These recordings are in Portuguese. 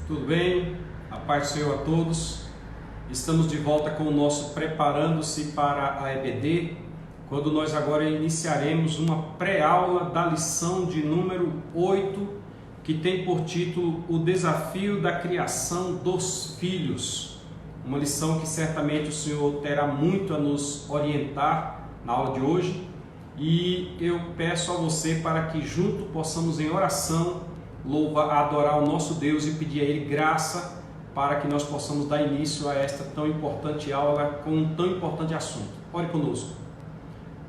Tudo bem? A paz do Senhor a todos. Estamos de volta com o nosso Preparando-se para a EBD, quando nós agora iniciaremos uma pré-aula da lição de número 8, que tem por título O Desafio da Criação dos Filhos. Uma lição que certamente o Senhor terá muito a nos orientar na aula de hoje, e eu peço a você para que junto possamos em oração adorar o nosso Deus e pedir a Ele graça para que nós possamos dar início a esta tão importante aula com um tão importante assunto. Ore conosco.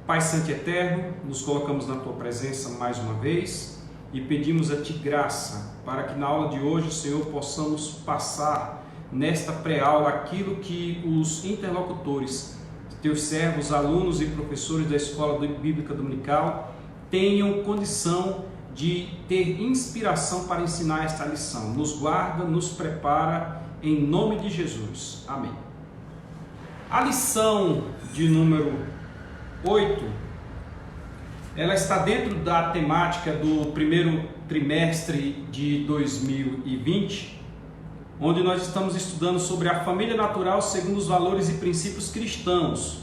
Pai Santo e Eterno, nos colocamos na Tua presença mais uma vez e pedimos a Ti graça para que na aula de hoje, Senhor, possamos passar nesta pré-aula aquilo que os interlocutores, Teus servos, alunos e professores da Escola Bíblica Dominical tenham condição de ter inspiração para ensinar esta lição. Nos guarda, nos prepara, em nome de Jesus. Amém. A lição de número 8, ela está dentro da temática do primeiro trimestre de 2020, onde nós estamos estudando sobre a família natural segundo os valores e princípios cristãos.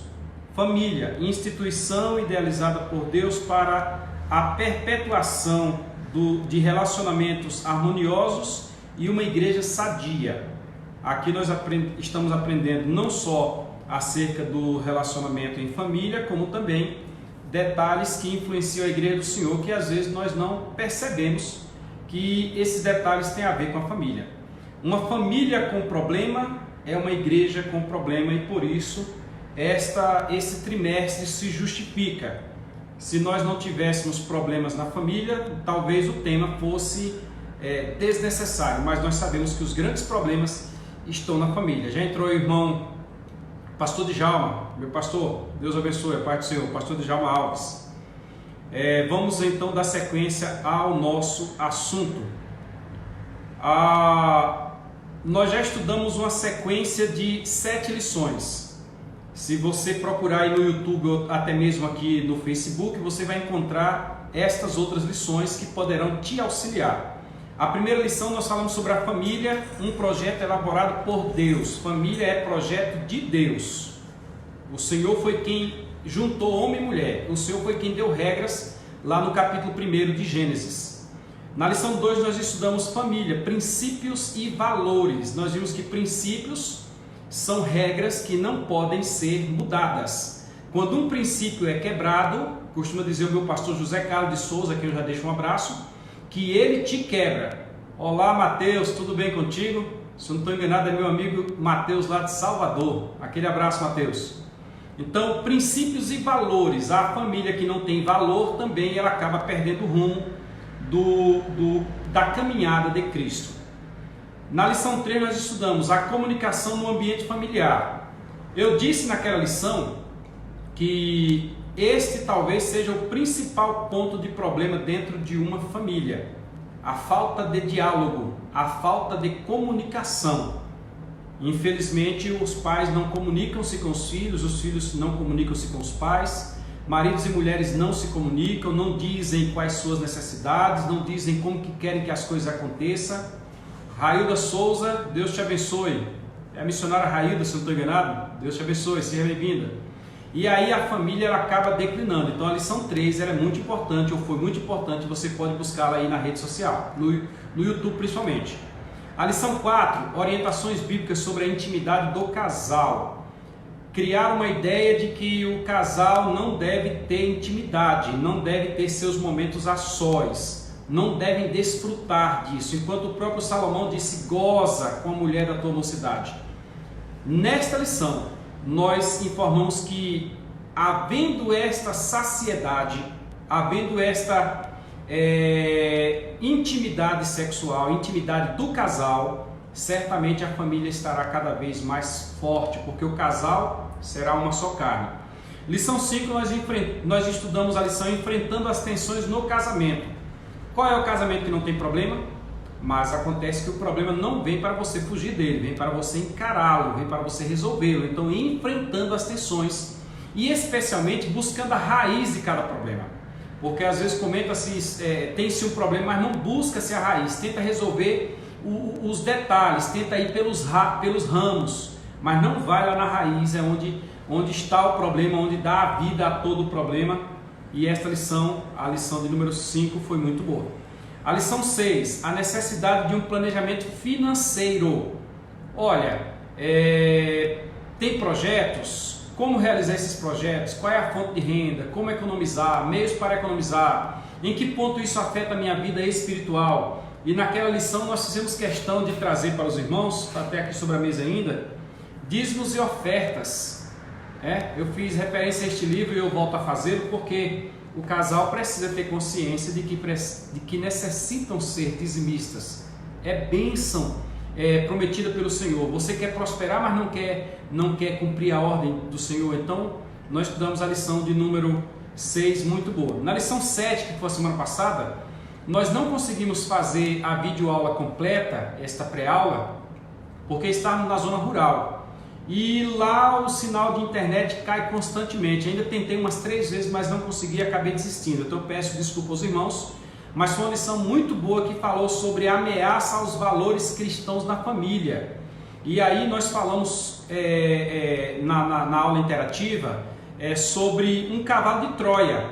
Família, instituição idealizada por Deus para a perpetuação de relacionamentos harmoniosos e uma igreja sadia. Aqui nós estamos aprendendo não só acerca do relacionamento em família, como também detalhes que influenciam a igreja do Senhor, que às vezes nós não percebemos que esses detalhes têm a ver com a família. Uma família com problema é uma igreja com problema, e por isso esse trimestre se justifica. Se nós não tivéssemos problemas na família, talvez o tema fosse desnecessário, mas nós sabemos que os grandes problemas estão na família. Já entrou o irmão pastor Djalma, meu pastor, Deus abençoe, a paz do Senhor, pastor Djalma Alves. Vamos então dar sequência ao nosso assunto. Nós já estudamos uma sequência de 7 lições. Se você procurar aí no YouTube ou até mesmo aqui no Facebook, você vai encontrar estas outras lições que poderão te auxiliar. A primeira lição nós falamos sobre a família, um projeto elaborado por Deus. Família é projeto de Deus. O Senhor foi quem juntou homem e mulher. O Senhor foi quem deu regras lá no capítulo 1 de Gênesis. Na lição 2 nós estudamos família, princípios e valores. Nós vimos que princípios são regras que não podem ser mudadas. Quando um princípio é quebrado, costuma dizer o meu pastor José Carlos de Souza, a quem eu já deixo um abraço, que ele te quebra. Olá, Mateus, tudo bem contigo? Se eu não estou enganado, é meu amigo Mateus lá de Salvador. Aquele abraço, Mateus. Então, princípios e valores. A família que não tem valor também ela acaba perdendo o rumo da caminhada de Cristo. Na lição 3 nós estudamos a comunicação no ambiente familiar. Eu disse naquela lição que este talvez seja o principal ponto de problema dentro de uma família. A falta de diálogo, a falta de comunicação. Infelizmente os pais não comunicam-se com os filhos não comunicam-se com os pais, maridos e mulheres não se comunicam, não dizem quais suas necessidades, não dizem como que querem que as coisas aconteçam. Railda Souza, Deus te abençoe. É a missionária Railda, se não estou enganado. Deus te abençoe, seja bem-vinda. E aí a família ela acaba declinando. Então a lição 3 ela é muito importante, ou foi muito importante, você pode buscá-la aí na rede social, no YouTube principalmente. A lição 4, orientações bíblicas sobre a intimidade do casal. Criar uma ideia de que o casal não deve ter intimidade, não deve ter seus momentos a sós, não devem desfrutar disso, enquanto o próprio Salomão disse, goza com a mulher da tua mocidade. Nesta lição, nós informamos que, havendo esta saciedade, havendo esta intimidade sexual, intimidade do casal, certamente a família estará cada vez mais forte, porque o casal será uma só carne. Lição 5, nós estudamos a lição enfrentando as tensões no casamento. Qual é o casamento que não tem problema? Mas acontece que o problema não vem para você fugir dele, vem para você encará-lo, vem para você resolvê-lo. Então, enfrentando as tensões e especialmente buscando a raiz de cada problema. Porque às vezes comenta-se, tem-se um problema, mas não busca-se a raiz, tenta resolver os detalhes, tenta ir pelos ramos, mas não vai lá na raiz, é onde está o problema, onde dá a vida a todo o problema. E esta lição, a lição de número 5, foi muito boa. A lição 6, a necessidade de um planejamento financeiro. Olha, tem projetos, como realizar esses projetos, qual é a fonte de renda, como economizar, meios para economizar, em que ponto isso afeta a minha vida espiritual. E naquela lição nós fizemos questão de trazer para os irmãos, está até aqui sobre a mesa ainda, dízimos e ofertas. Eu fiz referência a este livro e eu volto a fazê-lo porque o casal precisa ter consciência de que necessitam ser dizimistas. É bênção prometida pelo Senhor. Você quer prosperar, mas não quer cumprir a ordem do Senhor. Então nós estudamos a lição de número 6, muito boa. Na lição 7, que foi a semana passada, nós não conseguimos fazer a videoaula completa, esta pré-aula, porque estávamos na zona rural. E lá o sinal de internet cai constantemente. Ainda tentei umas 3 vezes, mas não consegui, acabei desistindo. Então eu peço desculpa aos irmãos, mas foi uma lição muito boa que falou sobre a ameaça aos valores cristãos na família. E aí nós falamos na aula interativa sobre um cavalo de Troia.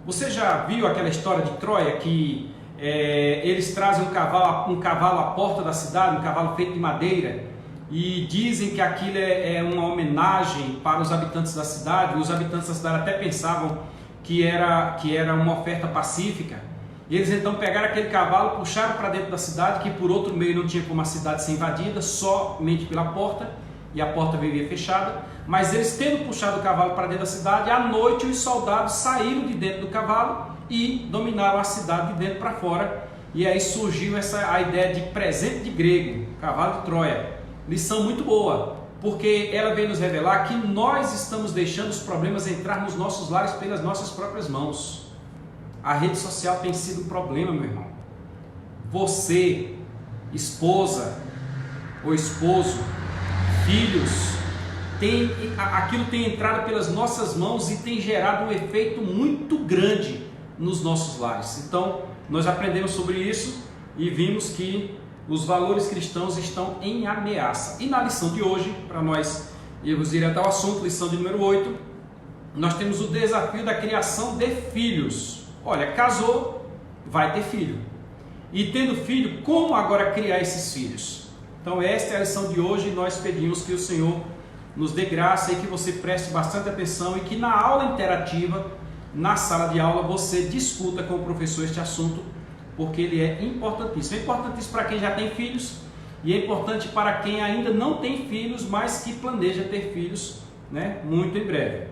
Você já viu aquela história de Troia que eles trazem um cavalo à porta da cidade, um cavalo feito de madeira, e dizem que aquilo é uma homenagem para os habitantes da cidade. Os habitantes da cidade até pensavam que era uma oferta pacífica. E eles então pegaram aquele cavalo, puxaram para dentro da cidade, que por outro meio não tinha como a cidade ser invadida, somente pela porta, e a porta vivia fechada. Mas eles, tendo puxado o cavalo para dentro da cidade, à noite os soldados saíram de dentro do cavalo e dominaram a cidade de dentro para fora. E aí surgiu a ideia de presente de grego, cavalo de Troia. Lição muito boa, porque ela vem nos revelar que nós estamos deixando os problemas entrar nos nossos lares pelas nossas próprias mãos. A rede social tem sido um problema, meu irmão. Você, esposa ou esposo, filhos, aquilo tem entrado pelas nossas mãos e tem gerado um efeito muito grande nos nossos lares. Então, nós aprendemos sobre isso e vimos que os valores cristãos estão em ameaça. E na lição de hoje, para nós irmos direto ao assunto, lição de número 8, nós temos o desafio da criação de filhos. Olha, casou, vai ter filho. E tendo filho, como agora criar esses filhos? Então esta é a lição de hoje e nós pedimos que o Senhor nos dê graça e que você preste bastante atenção e que na aula interativa, na sala de aula, você discuta com o professor este assunto, porque ele é importantíssimo. É importantíssimo para quem já tem filhos e é importante para quem ainda não tem filhos, mas que planeja ter filhos, muito em breve.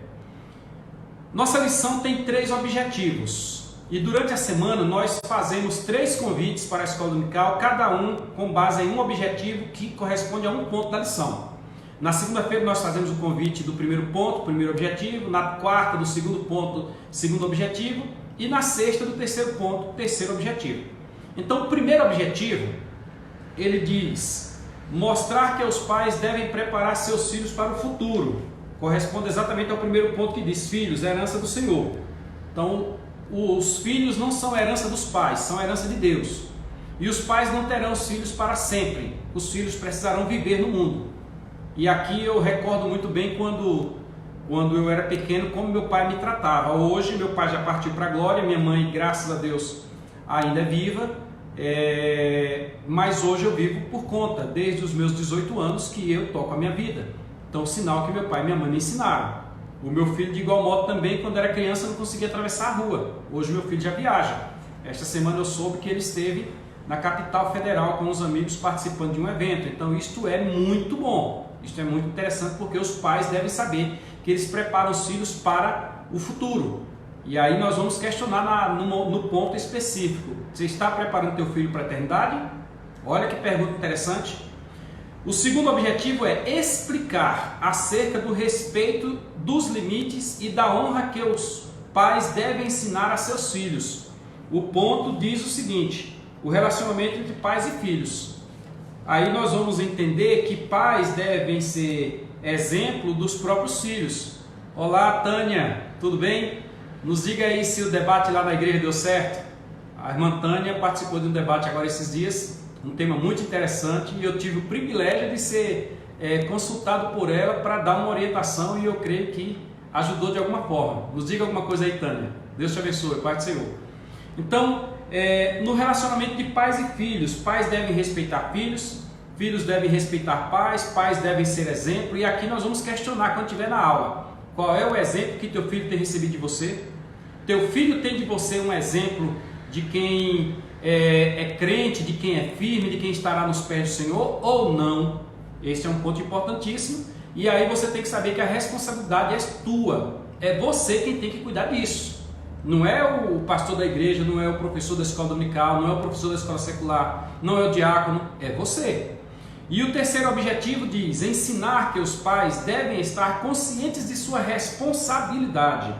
Nossa lição tem 3 objetivos e durante a semana nós fazemos 3 convites para a escola dominical, cada um com base em um objetivo que corresponde a um ponto da lição. Na segunda-feira nós fazemos o convite do primeiro ponto, primeiro objetivo, na quarta do segundo ponto, segundo objetivo, e na sexta do terceiro ponto, terceiro objetivo. Então o primeiro objetivo, ele diz, mostrar que os pais devem preparar seus filhos para o futuro. Corresponde exatamente ao primeiro ponto que diz, filhos, é herança do Senhor. Então os filhos não são herança dos pais, são herança de Deus. E os pais não terão os filhos para sempre, os filhos precisarão viver no mundo. E aqui eu recordo muito bem quando eu era pequeno, como meu pai me tratava. Hoje meu pai já partiu para a glória, minha mãe, graças a Deus, ainda é viva, mas hoje eu vivo por conta, desde os meus 18 anos que eu toco a minha vida. Então, sinal que meu pai e minha mãe me ensinaram. O meu filho, de igual modo, também, quando era criança, não conseguia atravessar a rua. Hoje meu filho já viaja. Esta semana eu soube que ele esteve na capital federal com os amigos participando de um evento. Então, isto é muito bom. Isto é muito interessante porque os pais devem saber que eles preparam os filhos para o futuro. E aí nós vamos questionar no ponto específico. Você está preparando teu filho para a eternidade? Olha que pergunta interessante. O segundo objetivo é explicar acerca do respeito dos limites e da honra que os pais devem ensinar a seus filhos. O ponto diz o seguinte, o relacionamento entre pais e filhos. Aí nós vamos entender que pais devem ser exemplo dos próprios filhos. Olá, Tânia, tudo bem? Nos diga aí se o debate lá na igreja deu certo. A irmã Tânia participou de um debate agora esses dias um tema muito interessante, e eu tive o privilégio de ser consultado por ela para dar uma orientação, e eu creio que ajudou de alguma forma. Nos diga alguma coisa aí, Tânia. Deus te abençoe, Pai do Senhor. Então, no relacionamento de pais e filhos, pais devem respeitar filhos, filhos devem respeitar pais, pais devem ser exemplo, e aqui nós vamos questionar quando estiver na aula. Qual é o exemplo que teu filho tem recebido de você? Teu filho tem de você um exemplo de quem é crente, de quem é firme, de quem estará nos pés do Senhor ou não? Esse é um ponto importantíssimo, e aí você tem que saber que a responsabilidade é tua, é você quem tem que cuidar disso. Não é o pastor da igreja, não é o professor da escola dominical, não é o professor da escola secular, não é o diácono, é você. E o terceiro objetivo diz: ensinar que os pais devem estar conscientes de sua responsabilidade.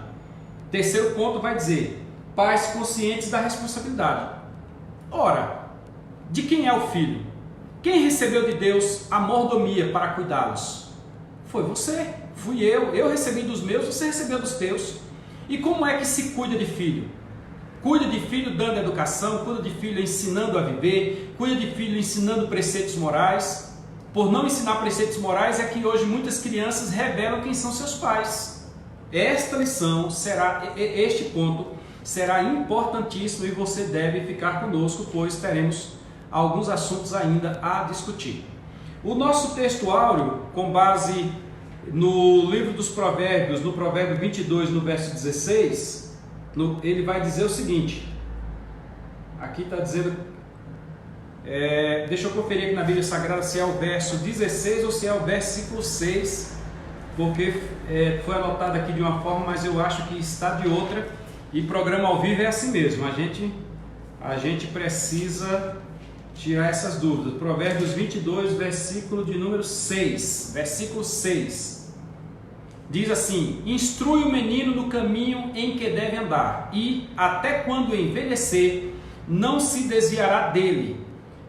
Terceiro ponto vai dizer: pais conscientes da responsabilidade. Ora, de quem é o filho? Quem recebeu de Deus a mordomia para cuidá-los? Foi você, fui eu recebi dos meus, você recebeu dos teus. E como é que se cuida de filho? Cuida de filho dando educação, cuida de filho ensinando a viver, cuida de filho ensinando preceitos morais. Por não ensinar preceitos morais é que hoje muitas crianças revelam quem são seus pais. Esta lição este ponto será importantíssimo, e você deve ficar conosco, pois teremos alguns assuntos ainda a discutir. O nosso texto áureo, com base no livro dos Provérbios, no provérbio 22, no verso 16, ele vai dizer o seguinte, aqui está dizendo, deixa eu conferir aqui na Bíblia Sagrada se é o verso 16 ou se é o versículo 6, porque foi anotado aqui de uma forma, mas eu acho que está de outra, e programa ao vivo é assim mesmo, a gente precisa tirar essas dúvidas. Provérbios 22, versículo de número 6, versículo 6. Diz assim: instrui o menino no caminho em que deve andar, e até quando envelhecer, não se desviará dele.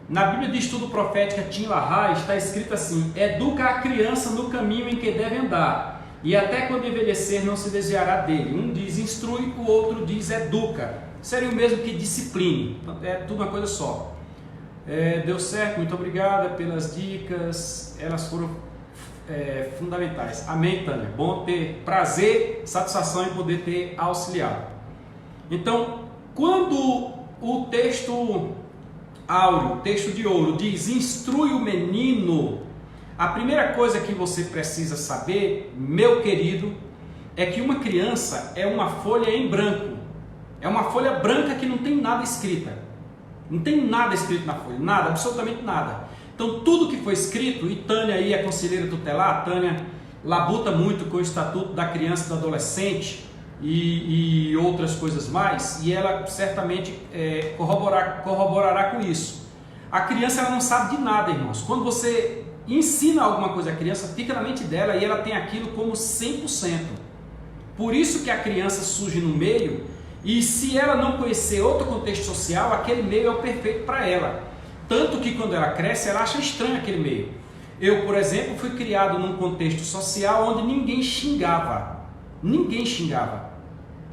Na Bíblia de Estudo Profética Tim LaHaye está escrito assim: educa a criança no caminho em que deve andar, e até quando envelhecer não se desviará dele. Um diz instrui, o outro diz educa. Seria o mesmo que discipline, é tudo uma coisa só. Deu certo, muito obrigada pelas dicas, elas foram fundamentais. Amém, Tânia? Bom ter prazer, satisfação em poder ter auxiliado. Então, quando o texto áureo, o texto de ouro, diz instrui o menino, a primeira coisa que você precisa saber, meu querido, é que uma criança é uma folha em branco. É uma folha branca que não tem nada escrita. Não tem nada escrito na folha, nada, absolutamente nada. Então tudo que foi escrito, e Tânia aí é conselheira tutelar, a Tânia labuta muito com o Estatuto da Criança e do Adolescente e outras coisas mais, e ela certamente corroborará com isso. A criança ela não sabe de nada, irmãos. Quando você ensina alguma coisa à criança, fica na mente dela e ela tem aquilo como 100%. Por isso que a criança surge no meio, e se ela não conhecer outro contexto social, aquele meio é o perfeito para ela. Tanto que quando ela cresce, ela acha estranho aquele meio. Eu, por exemplo, fui criado num contexto social onde ninguém xingava. Ninguém xingava.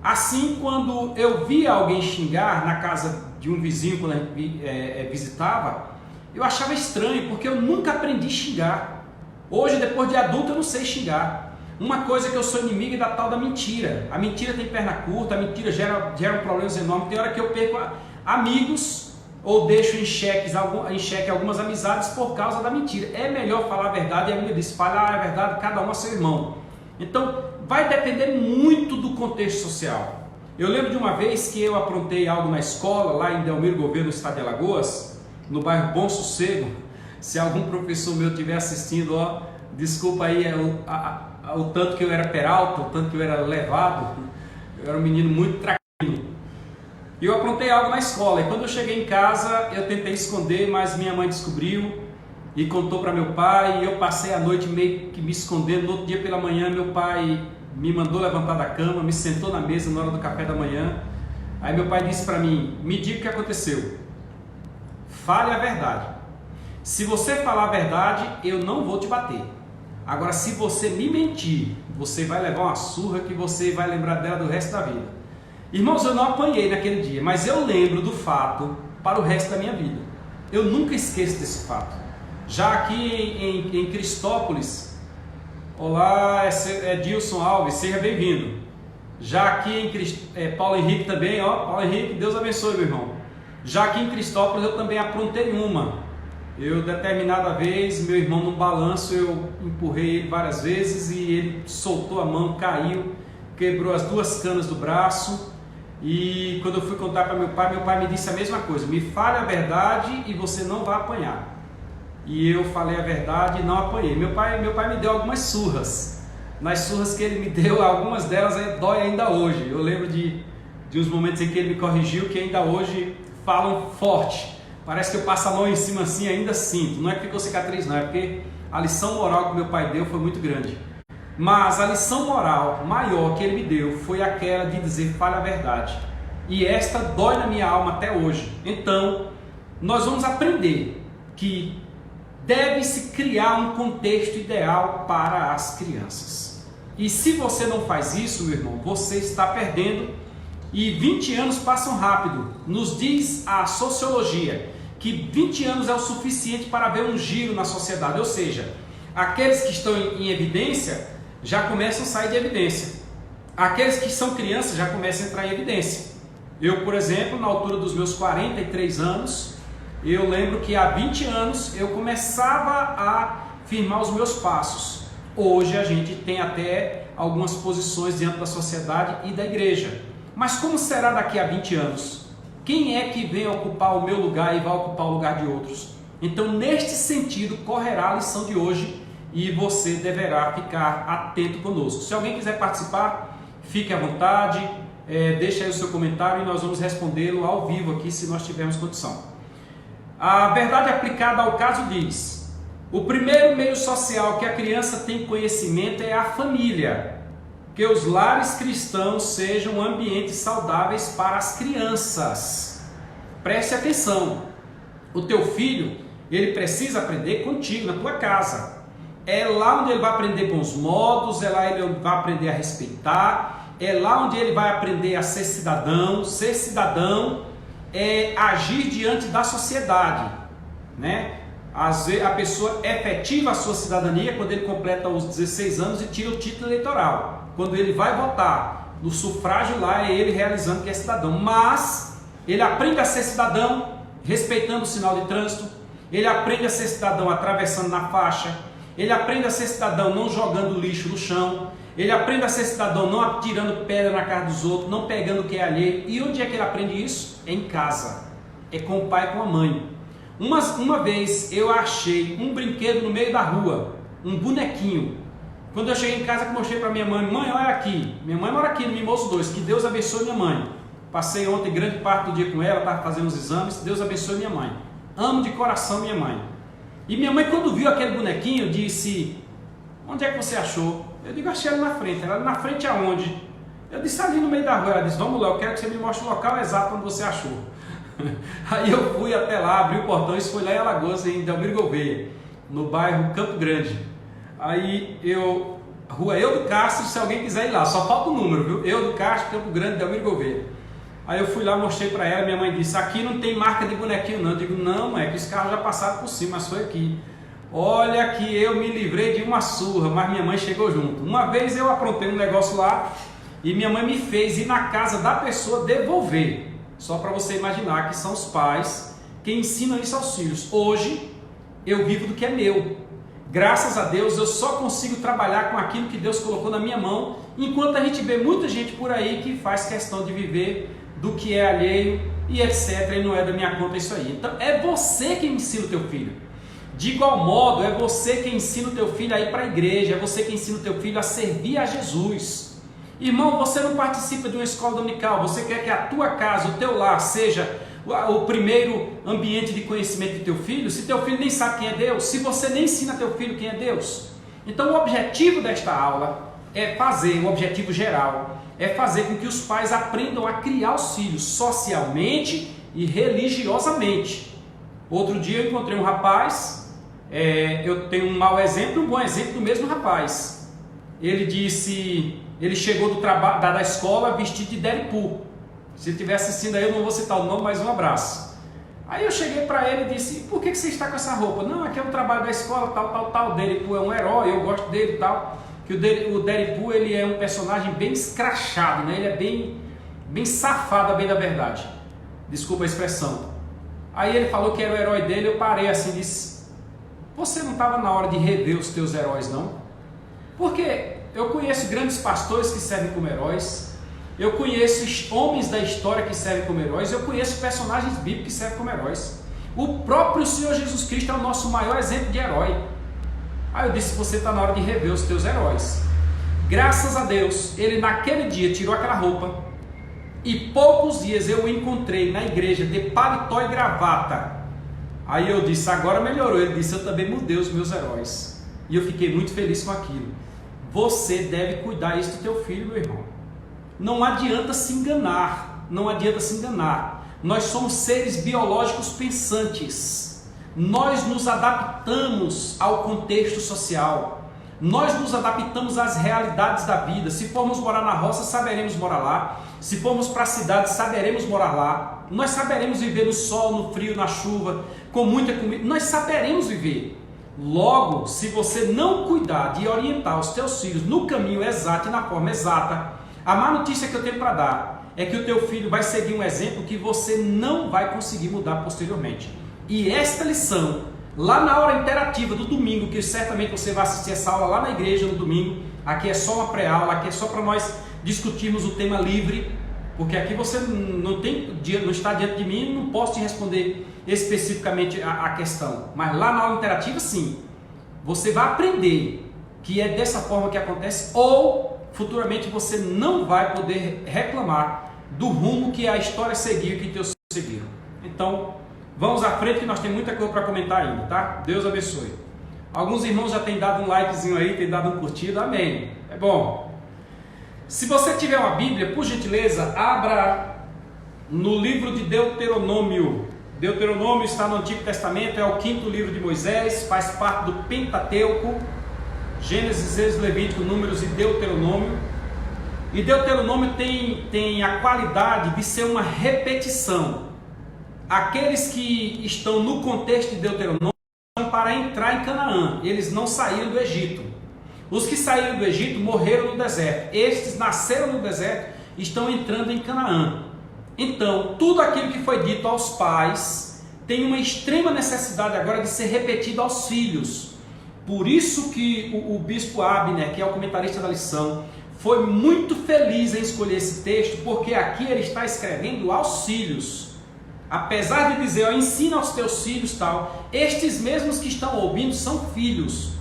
Assim, quando eu via alguém xingar na casa de um vizinho, quando a gente visitava, eu achava estranho, porque eu nunca aprendi a xingar. Hoje, depois de adulto, eu não sei xingar. Uma coisa que eu sou inimigo é da tal da mentira. A mentira tem perna curta, a mentira gera problemas enormes. Tem hora que eu perco amigos ou deixo em xeque algumas amizades por causa da mentira. É melhor falar a verdade, e a Bíblia diz, falar a verdade, cada um a seu irmão. Então, vai depender muito do contexto social. Eu lembro de uma vez que eu aprontei algo na escola, lá em Delmiro Gouveia, no estado de Alagoas, no bairro Bom Sossego. Se algum professor meu estiver assistindo, desculpa aí o tanto que eu era peralta, o tanto que eu era levado. Eu era um menino muito traquino. E eu aprontei algo na escola, e quando eu cheguei em casa, eu tentei esconder, mas minha mãe descobriu e contou para meu pai, e eu passei a noite meio que me escondendo. No outro dia pela manhã, meu pai me mandou levantar da cama, me sentou na mesa na hora do café da manhã. Aí meu pai disse para mim, me diga o que aconteceu. Fale a verdade. Se você falar a verdade, eu não vou te bater. Agora, se você me mentir, você vai levar uma surra que você vai lembrar dela do resto da vida. Irmãos, eu não apanhei naquele dia, mas eu lembro do fato para o resto da minha vida. Eu nunca esqueço desse fato. Já aqui em Cristópolis, olá, é Dilson Alves, seja bem-vindo. Já aqui em Paulo Henrique também, ó, Paulo Henrique, Deus abençoe, meu irmão. Já aqui em Cristópolis eu também aprontei uma. Eu, determinada vez, meu irmão num balanço, eu empurrei ele várias vezes e ele soltou a mão, caiu, quebrou as 2 canas do braço. E quando eu fui contar para meu pai me disse a mesma coisa: me fale a verdade e você não vai apanhar. E eu falei a verdade e não apanhei. Meu pai me deu algumas surras. Nas surras que ele me deu, algumas delas dói ainda hoje. Eu lembro de uns momentos em que ele me corrigiu que ainda hoje falam forte. Parece que eu passo a mão em cima assim, ainda sinto. Não é que ficou cicatriz, não, é porque a lição moral que meu pai deu foi muito grande. Mas a lição moral maior que ele me deu foi aquela de dizer: fale a verdade. E esta dói na minha alma até hoje. Então, nós vamos aprender que deve-se criar um contexto ideal para as crianças. E se você não faz isso, meu irmão, você está perdendo. E 20 anos passam rápido. Nos diz a sociologia que 20 anos é o suficiente para ver um giro na sociedade. Ou seja, aqueles que estão em evidência já começam a sair de evidência. Aqueles que são crianças já começam a entrar em evidência. Eu, por exemplo, na altura dos meus 43 anos, eu lembro que há 20 anos eu começava a firmar os meus passos. Hoje a gente tem até algumas posições diante da sociedade e da igreja. Mas como será daqui a 20 anos? Quem é que vem ocupar o meu lugar e vai ocupar o lugar de outros? Então, neste sentido, correrá a lição de hoje e você deverá ficar atento conosco. Se alguém quiser participar, fique à vontade, deixe aí o seu comentário e nós vamos respondê-lo ao vivo aqui, se nós tivermos condição. A verdade aplicada ao caso diz: o primeiro meio social que a criança tem conhecimento é a família. Que os lares cristãos sejam ambientes saudáveis para as crianças. Preste atenção. O teu filho, ele precisa aprender contigo, na tua casa. É lá onde ele vai aprender bons modos, é lá onde ele vai aprender a respeitar, é lá onde ele vai aprender a ser cidadão. Ser cidadão é agir diante da sociedade, né? A pessoa efetiva a sua cidadania quando ele completa os 16 anos e tira o título eleitoral. Quando ele vai votar no sufrágio lá, é ele realizando que é cidadão. Mas ele aprende a ser cidadão respeitando o sinal de trânsito, ele aprende a ser cidadão atravessando na faixa, ele aprende a ser cidadão não jogando lixo no chão, ele aprende a ser cidadão não atirando pedra na cara dos outros, não pegando o que é alheio. E onde é que ele aprende isso? É em casa, é com o pai e com a mãe. Uma vez eu achei um brinquedo no meio da rua, um bonequinho. Quando eu cheguei em casa, mostrei para minha mãe: mãe, olha aqui. Minha mãe mora aqui no Mimoso 2, que Deus abençoe minha mãe. Passei ontem grande parte do dia com ela, estava fazendo os exames. Deus abençoe minha mãe. Amo de coração minha mãe. E minha mãe, quando viu aquele bonequinho, disse: onde é que você achou? Eu digo: achei ele na frente. Ela: na frente aonde? Eu disse: ali no meio da rua. Ela disse: vamos lá, eu quero que você me mostre o local exato onde você achou. Aí eu fui até lá, abri o portão e fui lá em Alagoas, em Delmiro Gouveia, no bairro Campo Grande. Aí Rua Eudo Castro, se alguém quiser ir lá, só falta o número, viu? Eudo Castro, Campo Grande, Delmiro Gouveia. Aí eu fui lá, mostrei para ela, minha mãe disse: aqui não tem marca de bonequinho não. Eu digo: não, é que os carros já passaram por cima, mas foi aqui. Olha que eu me livrei de uma surra, mas minha mãe chegou junto. Uma vez eu aprontei um negócio lá e minha mãe me fez ir na casa da pessoa devolver. Só para você imaginar que são os pais que ensinam isso aos filhos. Hoje eu vivo do que é meu. Graças a Deus eu só consigo trabalhar com aquilo que Deus colocou na minha mão, enquanto a gente vê muita gente por aí que faz questão de viver do que é alheio e etc. E não é da minha conta isso aí. Então é você que ensina o teu filho. De igual modo, é você que ensina o teu filho a ir para a igreja, é você que ensina o teu filho a servir a Jesus. Irmão, você não participa de uma escola dominical, você quer que a tua casa, o teu lar, seja o primeiro ambiente de conhecimento do teu filho? Se teu filho nem sabe quem é Deus, se você nem ensina teu filho quem é Deus. Então o objetivo desta aula é fazer, o objetivo geral, é fazer com que os pais aprendam a criar os filhos socialmente e religiosamente. Outro dia eu encontrei um rapaz, eu tenho um mau exemplo e um bom exemplo do mesmo rapaz. Ele disse, ele chegou da escola vestido de Deadpool. Se ele estiver assistindo aí, eu não vou citar o nome, mas um abraço. Aí eu cheguei para ele e disse, por que você está com essa roupa? Não, aqui é o trabalho da escola, tal. O Deadpool é um herói, eu gosto dele e tal. Que o Deadpool, ele é um personagem bem escrachado, né? Ele é bem safado, bem da verdade. Desculpa a expressão. Aí ele falou que era o herói dele, eu parei assim e disse, você não estava na hora de rever os teus heróis, não? Porque eu conheço grandes pastores que servem como heróis, eu conheço homens da história que servem como heróis, eu conheço personagens bíblicos que servem como heróis. O próprio Senhor Jesus Cristo é o nosso maior exemplo de herói. Aí eu disse, você está na hora de rever os teus heróis. Graças a Deus, ele naquele dia tirou aquela roupa e poucos dias eu o encontrei na igreja de paletó e gravata. Aí eu disse, agora melhorou. Ele disse, eu também mudei os meus heróis. E eu fiquei muito feliz com aquilo. Você deve cuidar isso do teu filho, meu irmão. Não adianta se enganar, não adianta se enganar. Nós somos seres biológicos pensantes. Nós nos adaptamos ao contexto social. Nós nos adaptamos às realidades da vida. Se formos morar na roça, saberemos morar lá. Se formos para a cidade, saberemos morar lá. Nós saberemos viver no sol, no frio, na chuva, com muita comida. Nós saberemos viver. Logo, se você não cuidar de orientar os teus filhos no caminho exato e na forma exata, a má notícia que eu tenho para dar é que o teu filho vai seguir um exemplo que você não vai conseguir mudar posteriormente. E esta lição, lá na hora interativa do domingo, que certamente você vai assistir essa aula lá na igreja no domingo, aqui é só uma pré-aula, aqui é só para nós discutirmos o tema livre, porque aqui você não está diante de mim, não posso te responder especificamente a questão, mas lá na aula interativa sim, você vai aprender que é dessa forma que acontece, ou futuramente você não vai poder reclamar do rumo que a história seguiu e que teus filhos seguiram. Então, vamos à frente que nós temos muita coisa para comentar ainda, tá? Deus abençoe. Alguns irmãos já têm dado um likezinho aí, têm dado um curtido, amém. É bom. Se você tiver uma Bíblia, por gentileza, abra no livro de Deuteronômio. Deuteronômio está no Antigo Testamento, é o 5º livro de Moisés, faz parte do Pentateuco. Gênesis, Êxodo, Levítico, Números e Deuteronômio. E Deuteronômio tem a qualidade de ser uma repetição. Aqueles que estão no contexto de Deuteronômio estão para entrar em Canaã. Eles não saíram do Egito. Os que saíram do Egito morreram no deserto. Estes nasceram no deserto e estão entrando em Canaã. Então, tudo aquilo que foi dito aos pais tem uma extrema necessidade agora de ser repetido aos filhos. Por isso que o bispo Abner, que é o comentarista da lição, foi muito feliz em escolher esse texto, porque aqui ele está escrevendo aos filhos. Apesar de dizer, ensina aos teus filhos tal, estes mesmos que estão ouvindo são filhos.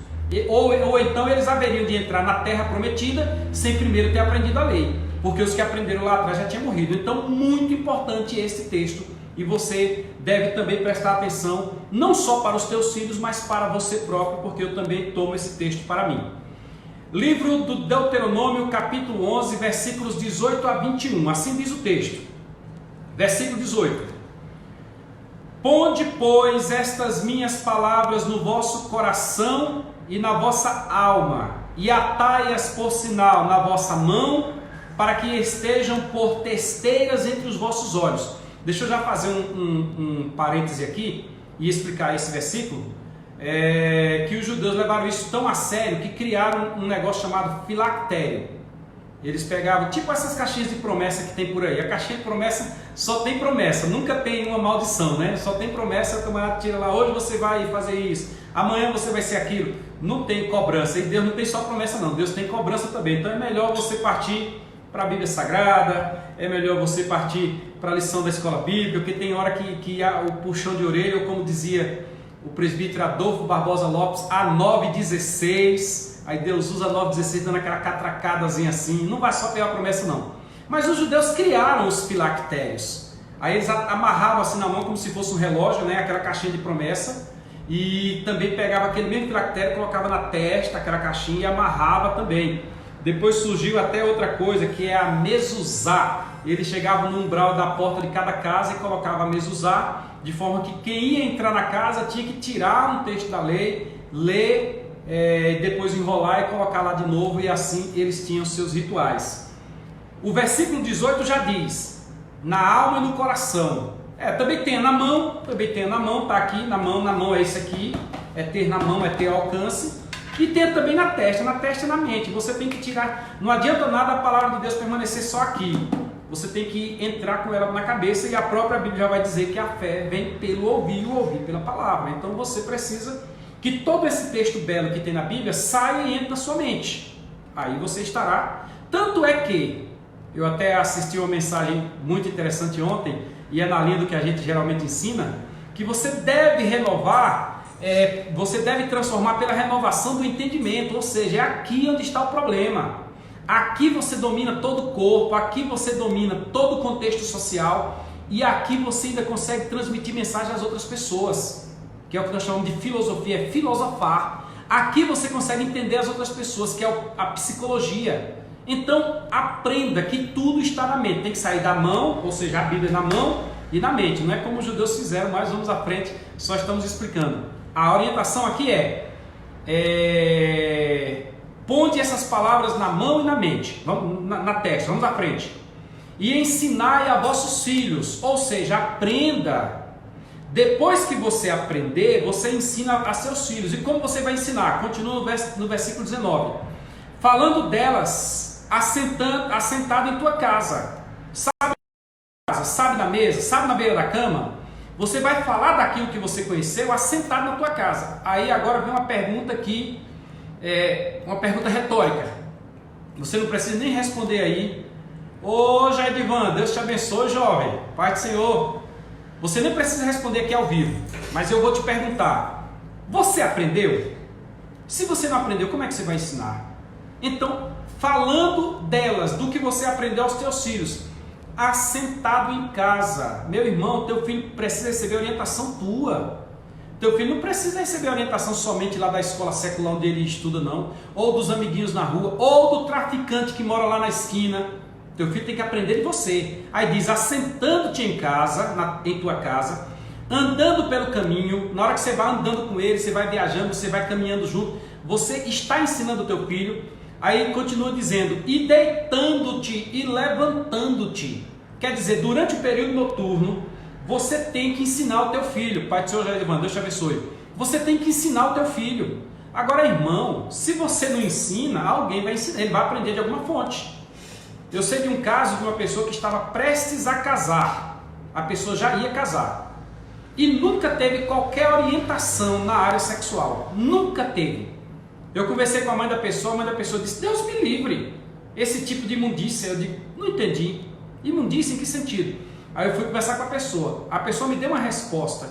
Ou então eles haveriam de entrar na terra prometida sem primeiro ter aprendido a lei, porque os que aprenderam lá atrás já tinham morrido. Então, muito importante esse texto. E você deve também prestar atenção, não só para os teus filhos, mas para você próprio, porque eu também tomo esse texto para mim. Livro do Deuteronômio, capítulo 11, versículos 18 a 21. Assim diz o texto. Versículo 18. Ponde, pois, estas minhas palavras no vosso coração e na vossa alma, e atai-as por sinal na vossa mão, para que estejam por testeiras entre os vossos olhos. Deixa eu já fazer um parêntese aqui e explicar esse versículo, que os judeus levaram isso tão a sério que criaram um negócio chamado filactério. Eles pegavam, tipo essas caixinhas de promessa que tem por aí. A caixinha de promessa só tem promessa, nunca tem uma maldição, né? Só tem promessa, o camarada tira lá, hoje você vai fazer isso, amanhã você vai ser aquilo. Não tem cobrança, e Deus não tem só promessa não, Deus tem cobrança também. Então é melhor você partir para a Bíblia Sagrada, é melhor você partir para a lição da escola bíblica, porque tem hora que há o puxão de orelha, ou como dizia o presbítero Adolfo Barbosa Lopes, a 9,16, aí Deus usa 9,16 dando aquela catracadazinha assim, não vai só pegar a promessa não. Mas os judeus criaram os filactérios, aí eles amarravam assim na mão como se fosse um relógio, né, aquela caixinha de promessa, e também pegava aquele mesmo filactério, colocava na testa aquela caixinha e amarrava também. Depois surgiu até outra coisa, que é a mezuzá. Ele chegava no umbral da porta de cada casa e colocava a mezuzá, de forma que quem ia entrar na casa tinha que tirar um texto da lei, ler, depois enrolar e colocar lá de novo, e assim eles tinham seus rituais. O versículo 18 já diz, na alma e no coração. Também tenha na mão, tá aqui, na mão é isso aqui, é ter na mão, é ter alcance. E tenha também na testa e na mente. Você tem que tirar, não adianta nada a palavra de Deus permanecer só aqui. Você tem que entrar com ela na cabeça, e a própria Bíblia já vai dizer que a fé vem pelo ouvir e o ouvir pela palavra. Então você precisa que todo esse texto belo que tem na Bíblia saia e entre na sua mente. Aí você estará. Tanto é que eu até assisti uma mensagem muito interessante ontem, e é na linha do que a gente geralmente ensina, que você deve renovar, você deve transformar pela renovação do entendimento, ou seja, é aqui onde está o problema. Aqui você domina todo o corpo, aqui você domina todo o contexto social, e aqui você ainda consegue transmitir mensagem às outras pessoas, que é o que nós chamamos de filosofia, é filosofar. Aqui você consegue entender as outras pessoas, que é a psicologia. Então aprenda que tudo está na mente, tem que sair da mão, ou seja, a Bíblia na mão e na mente. Não é como os judeus fizeram, mas vamos à frente, só estamos explicando. A orientação aqui ponde essas palavras na mão e na mente, vamos, na testa, vamos à frente. E ensinai a vossos filhos, ou seja, aprenda. Depois que você aprender, você ensina a seus filhos. E como você vai ensinar? Continua no versículo 19. Falando delas, assentado em tua casa. Sabe na mesa, sabe na beira da cama. Você vai falar daquilo que você conheceu assentado na tua casa. Aí agora vem uma pergunta aqui, uma pergunta retórica. Você não precisa nem responder aí. Ô Jairdivan, Deus te abençoe, jovem. Pai do Senhor. Você nem precisa responder aqui ao vivo, mas eu vou te perguntar. Você aprendeu? Se você não aprendeu, como é que você vai ensinar? Então, falando delas, do que você aprendeu aos teus filhos, assentado em casa. Meu irmão, teu filho precisa receber orientação tua. Teu filho não precisa receber orientação somente lá da escola secular onde ele estuda, não. Ou dos amiguinhos na rua, ou do traficante que mora lá na esquina. Teu filho tem que aprender de você. Aí diz, assentando-te em casa, em tua casa, andando pelo caminho. Na hora que você vai andando com ele, você vai viajando, você vai caminhando junto, você está ensinando o teu filho. Aí continua dizendo, e deitando-te e levantando-te. Quer dizer, durante o período noturno, você tem que ensinar o teu filho. Pai do Senhor Jairdivan, Deus te abençoe. Você tem que ensinar o teu filho. Agora, irmão, se você não ensina, alguém vai ensinar, ele vai aprender de alguma fonte. Eu sei de um caso de uma pessoa que estava prestes a casar. A pessoa já ia casar. E nunca teve qualquer orientação na área sexual. Nunca teve. Eu conversei com a mãe da pessoa disse, Deus me livre. Esse tipo de imundícia, eu digo, não entendi. Imundícia em que sentido? Aí eu fui conversar com a pessoa me deu uma resposta,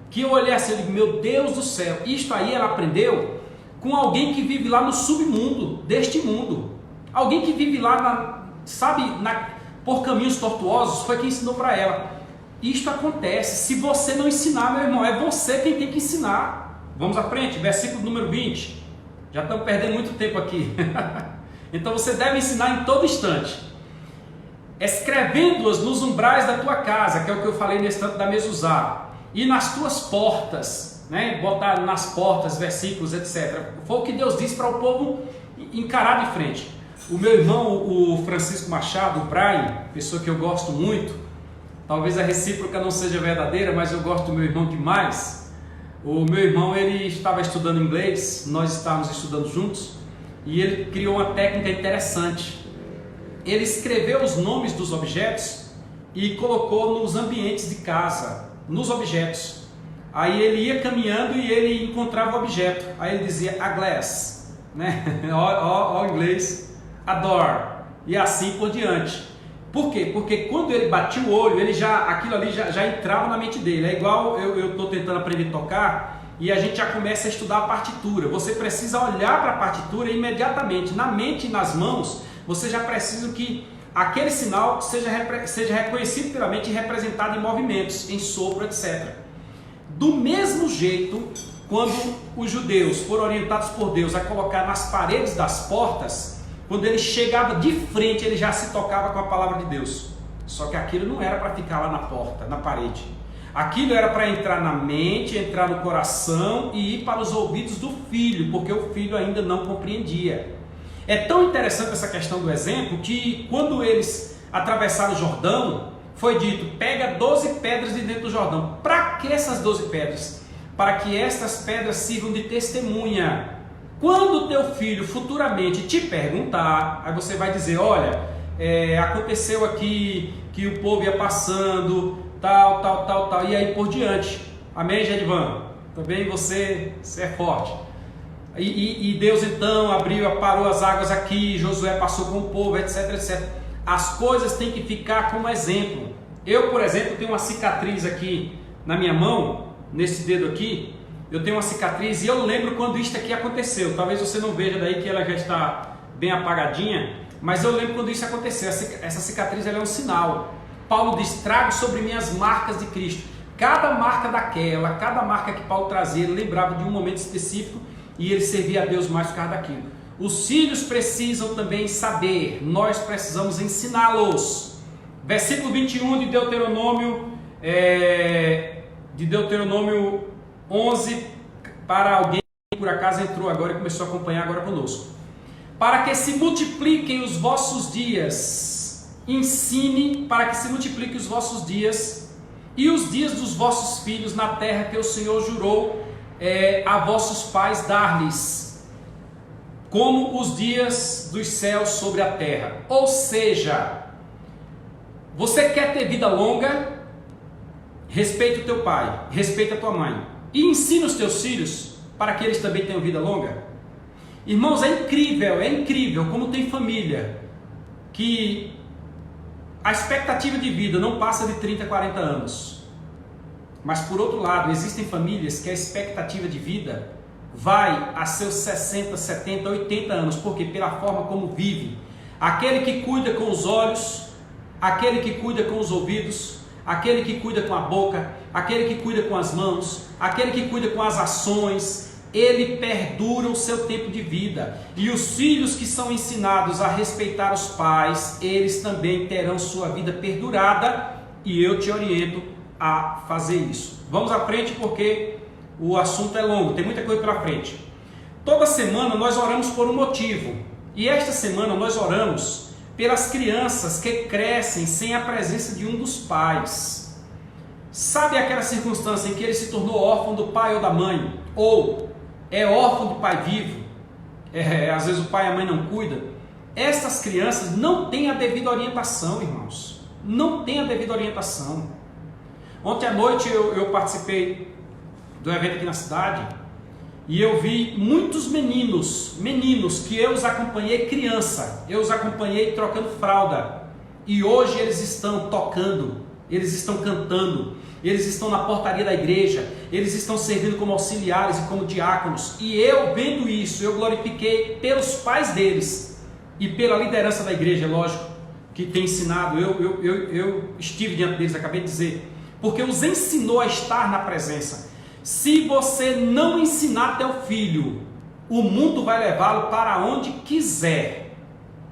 que eu olhei assim, eu digo, meu Deus do céu, isto aí ela aprendeu com alguém que vive lá no submundo deste mundo. Alguém que vive lá, por caminhos tortuosos, foi quem ensinou para ela. Isto acontece, se você não ensinar, meu irmão, é você quem tem que ensinar. Vamos à frente, versículo número 20. Já estamos perdendo muito tempo aqui. Então você deve ensinar em todo instante. Escrevendo-as nos umbrais da tua casa, que é o que eu falei nesse tanto da mezuzá, e nas tuas portas, né? Botar nas portas, versículos, etc. Foi o que Deus disse para o povo encarar de frente. O meu irmão, o Francisco Machado, o Brian, pessoa que eu gosto muito, talvez a recíproca não seja verdadeira, mas eu gosto do meu irmão demais. O meu irmão, ele estava estudando inglês, nós estávamos estudando juntos, e ele criou uma técnica interessante. Ele escreveu os nomes dos objetos e colocou nos ambientes de casa, nos objetos. Aí ele ia caminhando e ele encontrava o objeto. Aí ele dizia, a glass, né? Ó, inglês, a door, e assim por diante. Por quê? Porque quando ele batia o olho, aquilo ali já entrava na mente dele. É igual eu estou tentando aprender a tocar e a gente já começa a estudar a partitura. Você precisa olhar para a partitura imediatamente. Na mente e nas mãos, você já precisa que aquele sinal seja reconhecido pela mente e representado em movimentos, em sopro, etc. Do mesmo jeito, quando os judeus foram orientados por Deus a colocar nas paredes das portas, quando ele chegava de frente, ele já se tocava com a palavra de Deus. Só que aquilo não era para ficar lá na porta, na parede. Aquilo era para entrar na mente, entrar no coração e ir para os ouvidos do filho, porque o filho ainda não compreendia. É tão interessante essa questão do exemplo que quando eles atravessaram o Jordão, foi dito: pega 12 pedras de dentro do Jordão. Para que essas 12 pedras? Para que estas pedras sirvam de testemunha. Quando o teu filho futuramente te perguntar, aí você vai dizer: olha, aconteceu aqui que o povo ia passando, tal, e aí por diante. Amém, Gedivan? Também você é forte. E Deus então parou as águas aqui, Josué passou com o povo, etc. As coisas têm que ficar como exemplo. Eu, por exemplo, tenho uma cicatriz aqui na minha mão, nesse dedo aqui. Eu tenho uma cicatriz e eu lembro quando isso aqui aconteceu. Talvez você não veja daí que ela já está bem apagadinha, mas eu lembro quando isso aconteceu. Essa cicatriz ela é um sinal. Paulo diz: trago sobre mim as marcas de Cristo. Cada marca cada marca que Paulo trazia, ele lembrava de um momento específico e ele servia a Deus mais por causa daquilo. Os filhos precisam também saber, nós precisamos ensiná-los. Versículo 21 de Deuteronômio 11, para alguém que por acaso entrou agora e começou a acompanhar agora conosco. Para que se multipliquem os vossos dias, ensine para que se multipliquem os vossos dias e os dias dos vossos filhos na terra que o Senhor jurou a vossos pais dar-lhes, como os dias dos céus sobre a terra. Ou seja, você quer ter vida longa? Respeita o teu pai, respeita a tua mãe e ensina os teus filhos para que eles também tenham vida longa. Irmãos, é incrível como tem família que a expectativa de vida não passa de 30, 40 anos. Mas por outro lado, existem famílias que a expectativa de vida vai a seus 60, 70, 80 anos. Por quê? Pela forma como vive. Aquele que cuida com os olhos, aquele que cuida com os ouvidos, aquele que cuida com a boca, aquele que cuida com as mãos, aquele que cuida com as ações, ele perdura o seu tempo de vida. E os filhos que são ensinados a respeitar os pais, eles também terão sua vida perdurada, e eu te oriento a fazer isso. Vamos à frente porque o assunto é longo, tem muita coisa pela frente. Toda semana nós oramos por um motivo, e esta semana nós oramos pelas crianças que crescem sem a presença de um dos pais. Sabe aquela circunstância em que ele se tornou órfão do pai ou da mãe, ou é órfão de pai vivo, às vezes o pai e a mãe não cuidam? Essas crianças não têm a devida orientação, irmãos, não têm a devida orientação. Ontem à noite eu participei do evento aqui na cidade e eu vi muitos meninos que eu os acompanhei criança, eu os acompanhei trocando fralda, e hoje eles estão tocando, eles estão cantando, eles estão na portaria da igreja, eles estão servindo como auxiliares e como diáconos, e eu vendo isso, eu glorifiquei pelos pais deles e pela liderança da igreja, lógico, que tem ensinado, eu estive diante deles, acabei de dizer, porque os ensinou a estar na presença. Se você não ensinar teu filho, o mundo vai levá-lo para onde quiser.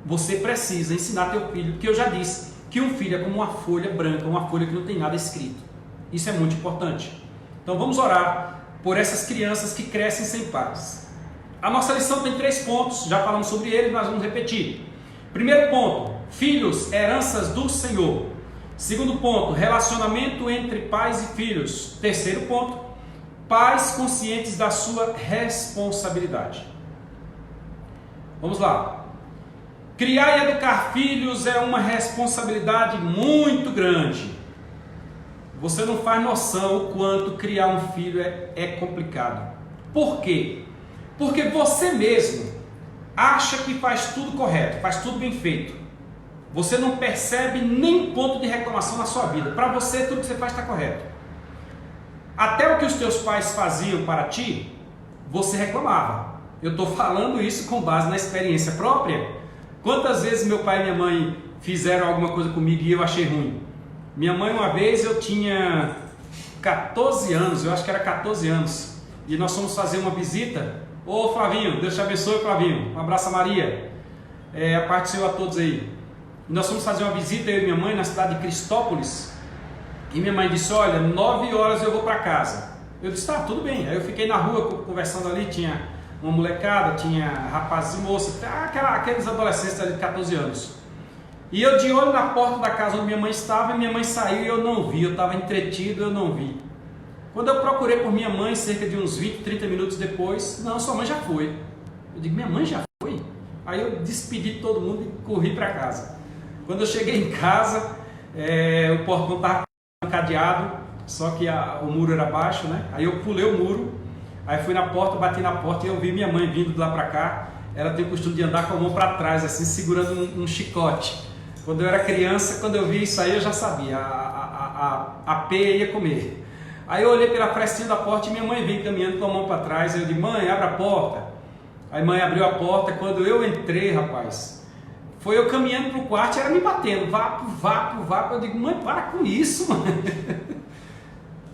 Você precisa ensinar teu filho, porque eu já disse que um filho é como uma folha branca, uma folha que não tem nada escrito. Isso é muito importante. Então vamos orar por essas crianças que crescem sem pais. A nossa lição tem 3 pontos, já falamos sobre eles, nós vamos repetir. Primeiro ponto, filhos, heranças do Senhor. Segundo ponto, relacionamento entre pais e filhos. Terceiro ponto, pais conscientes da sua responsabilidade. Vamos lá. Criar e educar filhos é uma responsabilidade muito grande. Você não faz noção o quanto criar um filho é complicado. Por quê? Porque você mesmo acha que faz tudo correto, faz tudo bem feito. Você não percebe nem ponto de reclamação na sua vida. Para você, tudo que você faz está correto. Até o que os teus pais faziam para ti, você reclamava. Eu estou falando isso com base na experiência própria. Quantas vezes meu pai e minha mãe fizeram alguma coisa comigo e eu achei ruim? Minha mãe, uma vez, eu tinha 14 anos, eu acho que era 14 anos, e nós fomos fazer uma visita. Ô Flavinho, Deus te abençoe, Flavinho. Um abraço a Maria. A parte do Senhor a todos aí. Nós fomos fazer uma visita, eu e minha mãe, na cidade de Cristópolis. E minha mãe disse, olha, 9 horas eu vou para casa. Eu disse, tá, tudo bem. Aí eu fiquei na rua conversando ali, tinha uma molecada, tinha rapazes e moças, aqueles adolescentes ali de 14 anos. E eu de olho na porta da casa onde minha mãe estava, e minha mãe saiu e eu não vi, eu estava entretido, eu não vi. Quando eu procurei por minha mãe, cerca de uns 20, 30 minutos depois, não, sua mãe já foi. Eu digo, minha mãe já foi? Aí eu despedi de todo mundo e corri para casa. Quando eu cheguei em casa, o portão estava cadeado, só que o muro era baixo, né? Aí eu pulei o muro, aí fui na porta, bati na porta e eu vi minha mãe vindo de lá para cá. Ela tem o costume de andar com a mão para trás, assim, segurando um chicote. Quando eu era criança, quando eu vi isso aí, eu já sabia, a P ia comer. Aí eu olhei pela frestinha da porta e minha mãe veio caminhando com a mão para trás. Eu disse, mãe, abre a porta. Aí a mãe abriu a porta. Quando eu entrei, rapaz, foi eu caminhando para o quarto e ela me batendo, vapo. Eu digo, mãe, para com isso, mãe.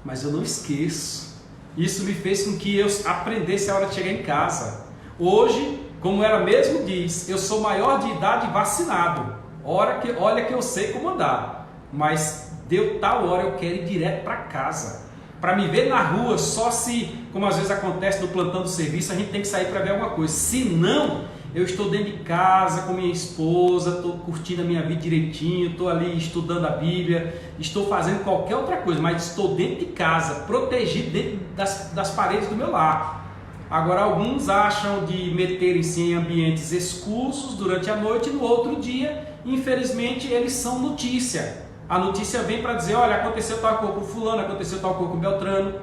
Mas eu não esqueço. Isso me fez com que eu aprendesse a hora de chegar em casa. Hoje, como ela mesmo diz, eu sou maior de idade vacinado. Olha que eu sei como andar. Mas deu tal hora, eu quero ir direto para casa. Para me ver na rua, só se, como às vezes acontece no plantão do serviço, a gente tem que sair para ver alguma coisa. Se não, eu estou dentro de casa com minha esposa, estou curtindo a minha vida direitinho, estou ali estudando a Bíblia, estou fazendo qualquer outra coisa, mas estou dentro de casa, protegido dentro das paredes do meu lar. Agora, alguns acham de meterem-se em ambientes escusos durante a noite e no outro dia, infelizmente, eles são notícia. A notícia vem para dizer, olha, aconteceu tal coisa com fulano, aconteceu tal coisa com Beltrano.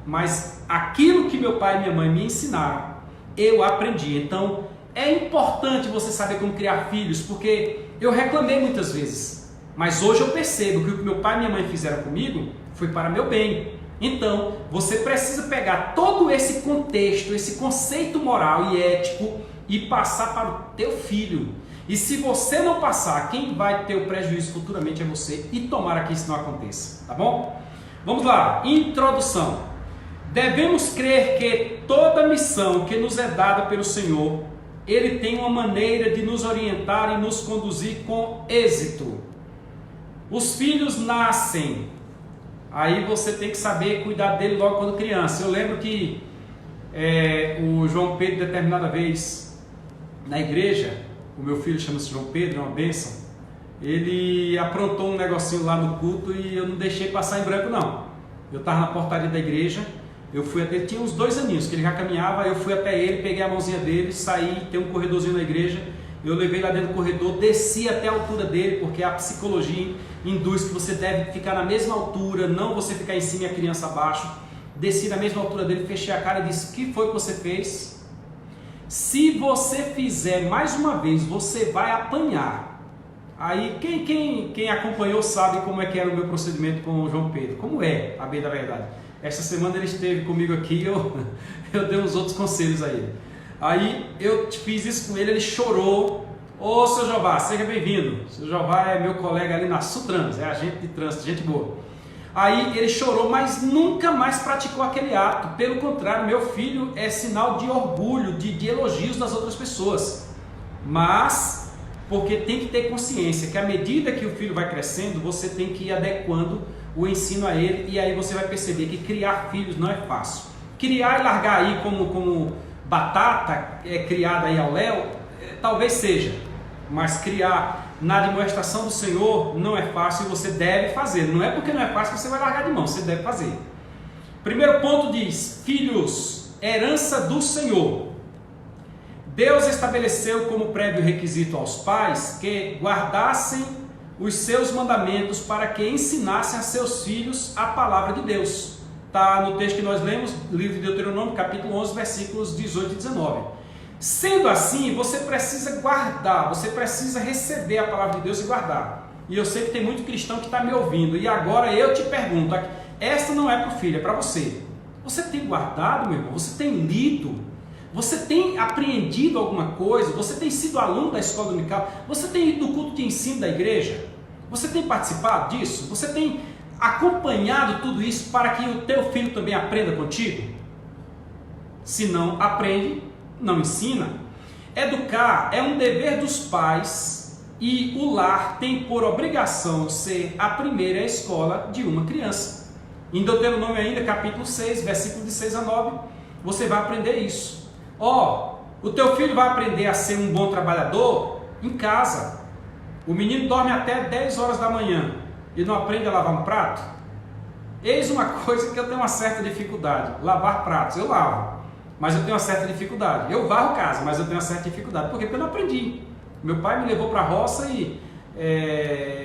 Mas aquilo que meu pai e minha mãe me ensinaram, eu aprendi. Então, é importante você saber como criar filhos, porque eu reclamei muitas vezes. Mas hoje eu percebo que o que meu pai e minha mãe fizeram comigo foi para meu bem. Então, você precisa pegar todo esse contexto, esse conceito moral e ético e passar para o teu filho. E se você não passar, quem vai ter o prejuízo futuramente é você, e tomara que isso não aconteça, tá bom? Vamos lá, introdução. Devemos crer que toda missão que nos é dada pelo Senhor, Ele tem uma maneira de nos orientar e nos conduzir com êxito. Os filhos nascem, aí você tem que saber cuidar dele logo quando criança. Eu lembro que o João Pedro, determinada vez, na igreja, o meu filho chama-se João Pedro, é uma bênção, ele aprontou um negocinho lá no culto e eu não deixei passar em branco não. Eu estava na portaria da igreja, eu fui até, ele tinha uns 2 aninhos que ele já caminhava, eu fui até ele, peguei a mãozinha dele, saí, tem um corredorzinho na igreja, eu levei lá dentro do corredor, desci até a altura dele, porque a psicologia induz que você deve ficar na mesma altura, não você ficar em cima e a criança abaixo. Desci na mesma altura dele, fechei a cara e disse, o que foi que você fez? Se você fizer mais uma vez, você vai apanhar. Aí quem acompanhou sabe como é que era o meu procedimento com o João Pedro. Como é, a bem da verdade. Esta semana ele esteve comigo aqui e eu dei uns outros conselhos a ele. Aí eu fiz isso com ele, ele chorou. Ô, seu Jová, seja bem-vindo. Seu Jová é meu colega ali na Sutrans, é agente de trânsito, gente boa. Aí ele chorou, mas nunca mais praticou aquele ato. Pelo contrário, meu filho é sinal de orgulho, de elogios das outras pessoas. Mas, porque tem que ter consciência que à medida que o filho vai crescendo, você tem que ir adequando o ensino a ele. E aí você vai perceber que criar filhos não é fácil. Criar e largar aí como batata criada aí ao léu, talvez seja. Mas criar na demonstração do Senhor não é fácil e você deve fazer. Não é porque não é fácil que você vai largar de mão, você deve fazer. Primeiro ponto diz, filhos, herança do Senhor. Deus estabeleceu como prévio requisito aos pais que guardassem os seus mandamentos para que ensinassem a seus filhos a palavra de Deus. Está no texto que nós lemos, livro de Deuteronômio, capítulo 11, versículos 18 e 19. Sendo assim, você precisa guardar, você precisa receber a palavra de Deus e guardar. E eu sei que tem muito cristão que está me ouvindo. E agora eu te pergunto, esta não é para o filho, é para você. Você tem guardado, meu irmão? Você tem lido? Você tem apreendido alguma coisa? Você tem sido aluno da escola dominical? Você tem ido no culto de ensino da igreja? Você tem participado disso? Você tem acompanhado tudo isso para que o teu filho também aprenda contigo? Se não aprende, não ensina. Educar é um dever dos pais e o lar tem por obrigação ser a primeira escola de uma criança. Em Deuteronômio ainda, capítulo 6, versículos de 6 a 9, você vai aprender isso. O teu filho vai aprender a ser um bom trabalhador em casa. O menino dorme até 10 horas da manhã e não aprende a lavar um prato? Eis uma coisa que eu tenho uma certa dificuldade: lavar pratos. Eu lavo, mas eu tenho uma certa dificuldade. Eu varro casa, mas eu tenho uma certa dificuldade. Por quê? Porque eu não aprendi. Meu pai me levou para a roça e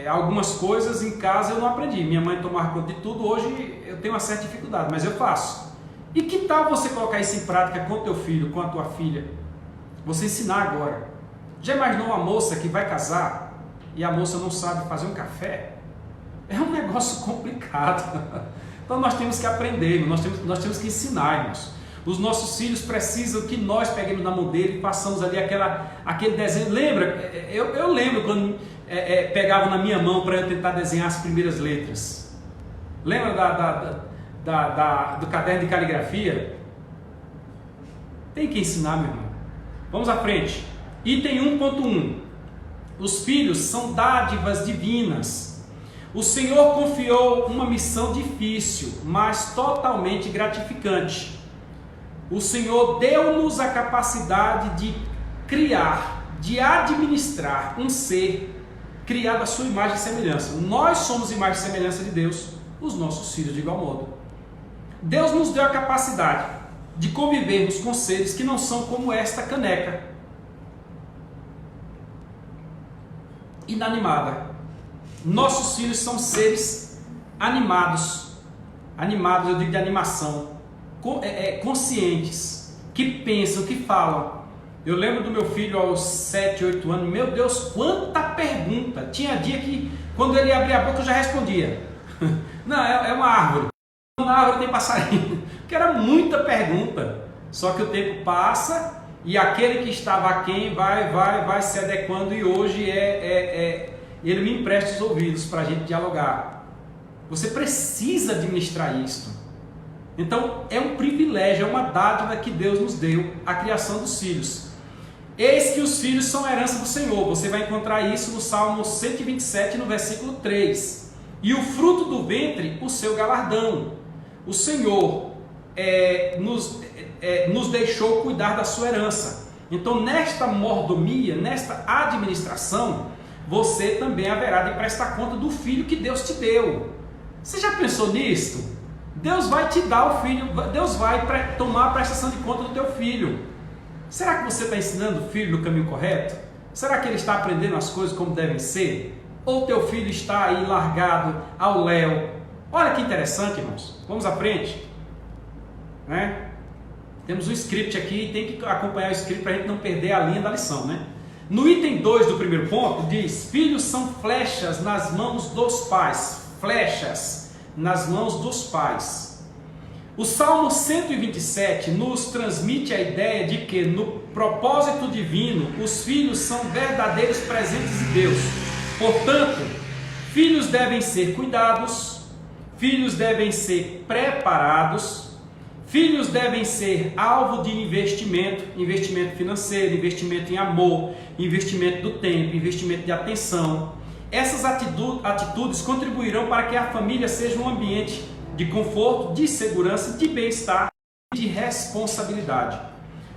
algumas coisas em casa eu não aprendi. Minha mãe tomava conta de tudo. Hoje eu tenho uma certa dificuldade, mas eu faço. E que tal você colocar isso em prática com o teu filho, com a tua filha? Você ensinar agora. Já imaginou uma moça que vai casar e a moça não sabe fazer um café? É um negócio complicado. Então nós temos que aprender, nós temos que ensinar, irmãos. Os nossos filhos precisam que nós peguemos na mão dele e façamos ali aquele desenho. Lembra? Eu lembro quando pegavam na minha mão para eu tentar desenhar as primeiras letras. Lembra do caderno de caligrafia? Tem que ensinar, meu irmão. Vamos à frente. Item 1.1. Os filhos são dádivas divinas. O Senhor confiou uma missão difícil, mas totalmente gratificante. O Senhor deu-nos a capacidade de criar, de administrar um ser criado à sua imagem e semelhança. Nós somos imagem e semelhança de Deus, os nossos filhos de igual modo. Deus nos deu a capacidade de convivermos com seres que não são como esta caneca inanimada. Nossos filhos são seres animados, eu digo de animação, conscientes, que pensam, que falam. Eu lembro do meu filho aos 7, 8 anos, meu Deus, quanta pergunta. Tinha dia que quando ele abria a boca eu já respondia. Não, é uma árvore. Na árvore tem passarinho. Que era muita pergunta. Só que o tempo passa e aquele que estava aquém vai se adequando, e hoje ele me empresta os ouvidos para a gente dialogar. Você precisa administrar isto. Então é um privilégio, é uma dádiva que Deus nos deu, a criação dos filhos. Eis que os filhos são a herança do Senhor. Você vai encontrar isso no Salmo 127, no versículo 3. E o fruto do ventre, o seu galardão. O Senhor nos deixou cuidar da sua herança. Então, nesta mordomia, nesta administração, você também haverá de prestar conta do filho que Deus te deu. Você já pensou nisso? Deus vai te dar o filho, Deus vai tomar a prestação de conta do teu filho. Será que você está ensinando o filho no caminho correto? Será que ele está aprendendo as coisas como devem ser? Ou teu filho está aí largado ao léu? Olha que interessante, irmãos. Vamos à frente. Né? Temos um script aqui, tem que acompanhar o script para a gente não perder a linha da lição, né? No item 2 do primeiro ponto, diz: filhos são flechas nas mãos dos pais. Flechas nas mãos dos pais. O Salmo 127 nos transmite a ideia de que, no propósito divino, os filhos são verdadeiros presentes de Deus. Portanto, filhos devem ser cuidados, filhos devem ser preparados, filhos devem ser alvo de investimento financeiro, investimento em amor, investimento do tempo, investimento de atenção. Essas atitudes contribuirão para que a família seja um ambiente de conforto, de segurança, de bem-estar e de responsabilidade.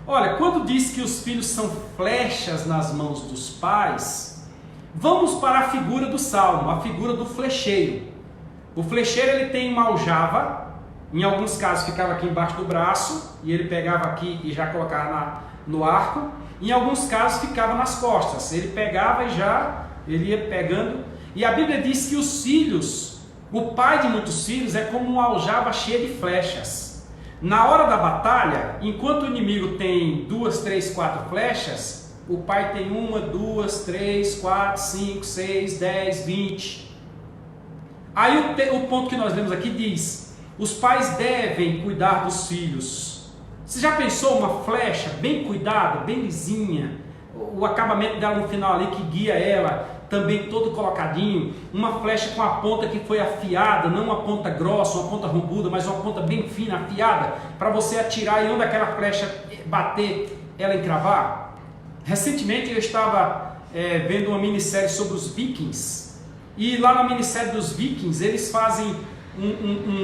Olha, quando diz que os filhos são flechas nas mãos dos pais, vamos para a figura do Salmo, a figura do flecheiro. O flecheiro, ele tem uma aljava, em alguns casos ficava aqui embaixo do braço, e ele pegava aqui e já colocava no arco. Em alguns casos ficava nas costas, ele pegava e ele ia pegando. E a Bíblia diz que os filhos, o pai de muitos filhos, é como uma aljava cheia de flechas. Na hora da batalha, enquanto o inimigo tem 2, 3, 4 flechas, o pai tem 1, 2, 3, 4, 5, 6, 10, 20. Aí o ponto que nós lemos aqui diz: os pais devem cuidar dos filhos. Você já pensou uma flecha bem cuidada, bem lisinha, o acabamento dela no final ali que guia ela, também todo colocadinho, uma flecha com a ponta que foi afiada, não uma ponta grossa, uma ponta rombuda, mas uma ponta bem fina, afiada, para você atirar e onde aquela flecha bater, ela encravar? Recentemente eu estava vendo uma minissérie sobre os vikings, e lá na minissérie dos vikings eles fazem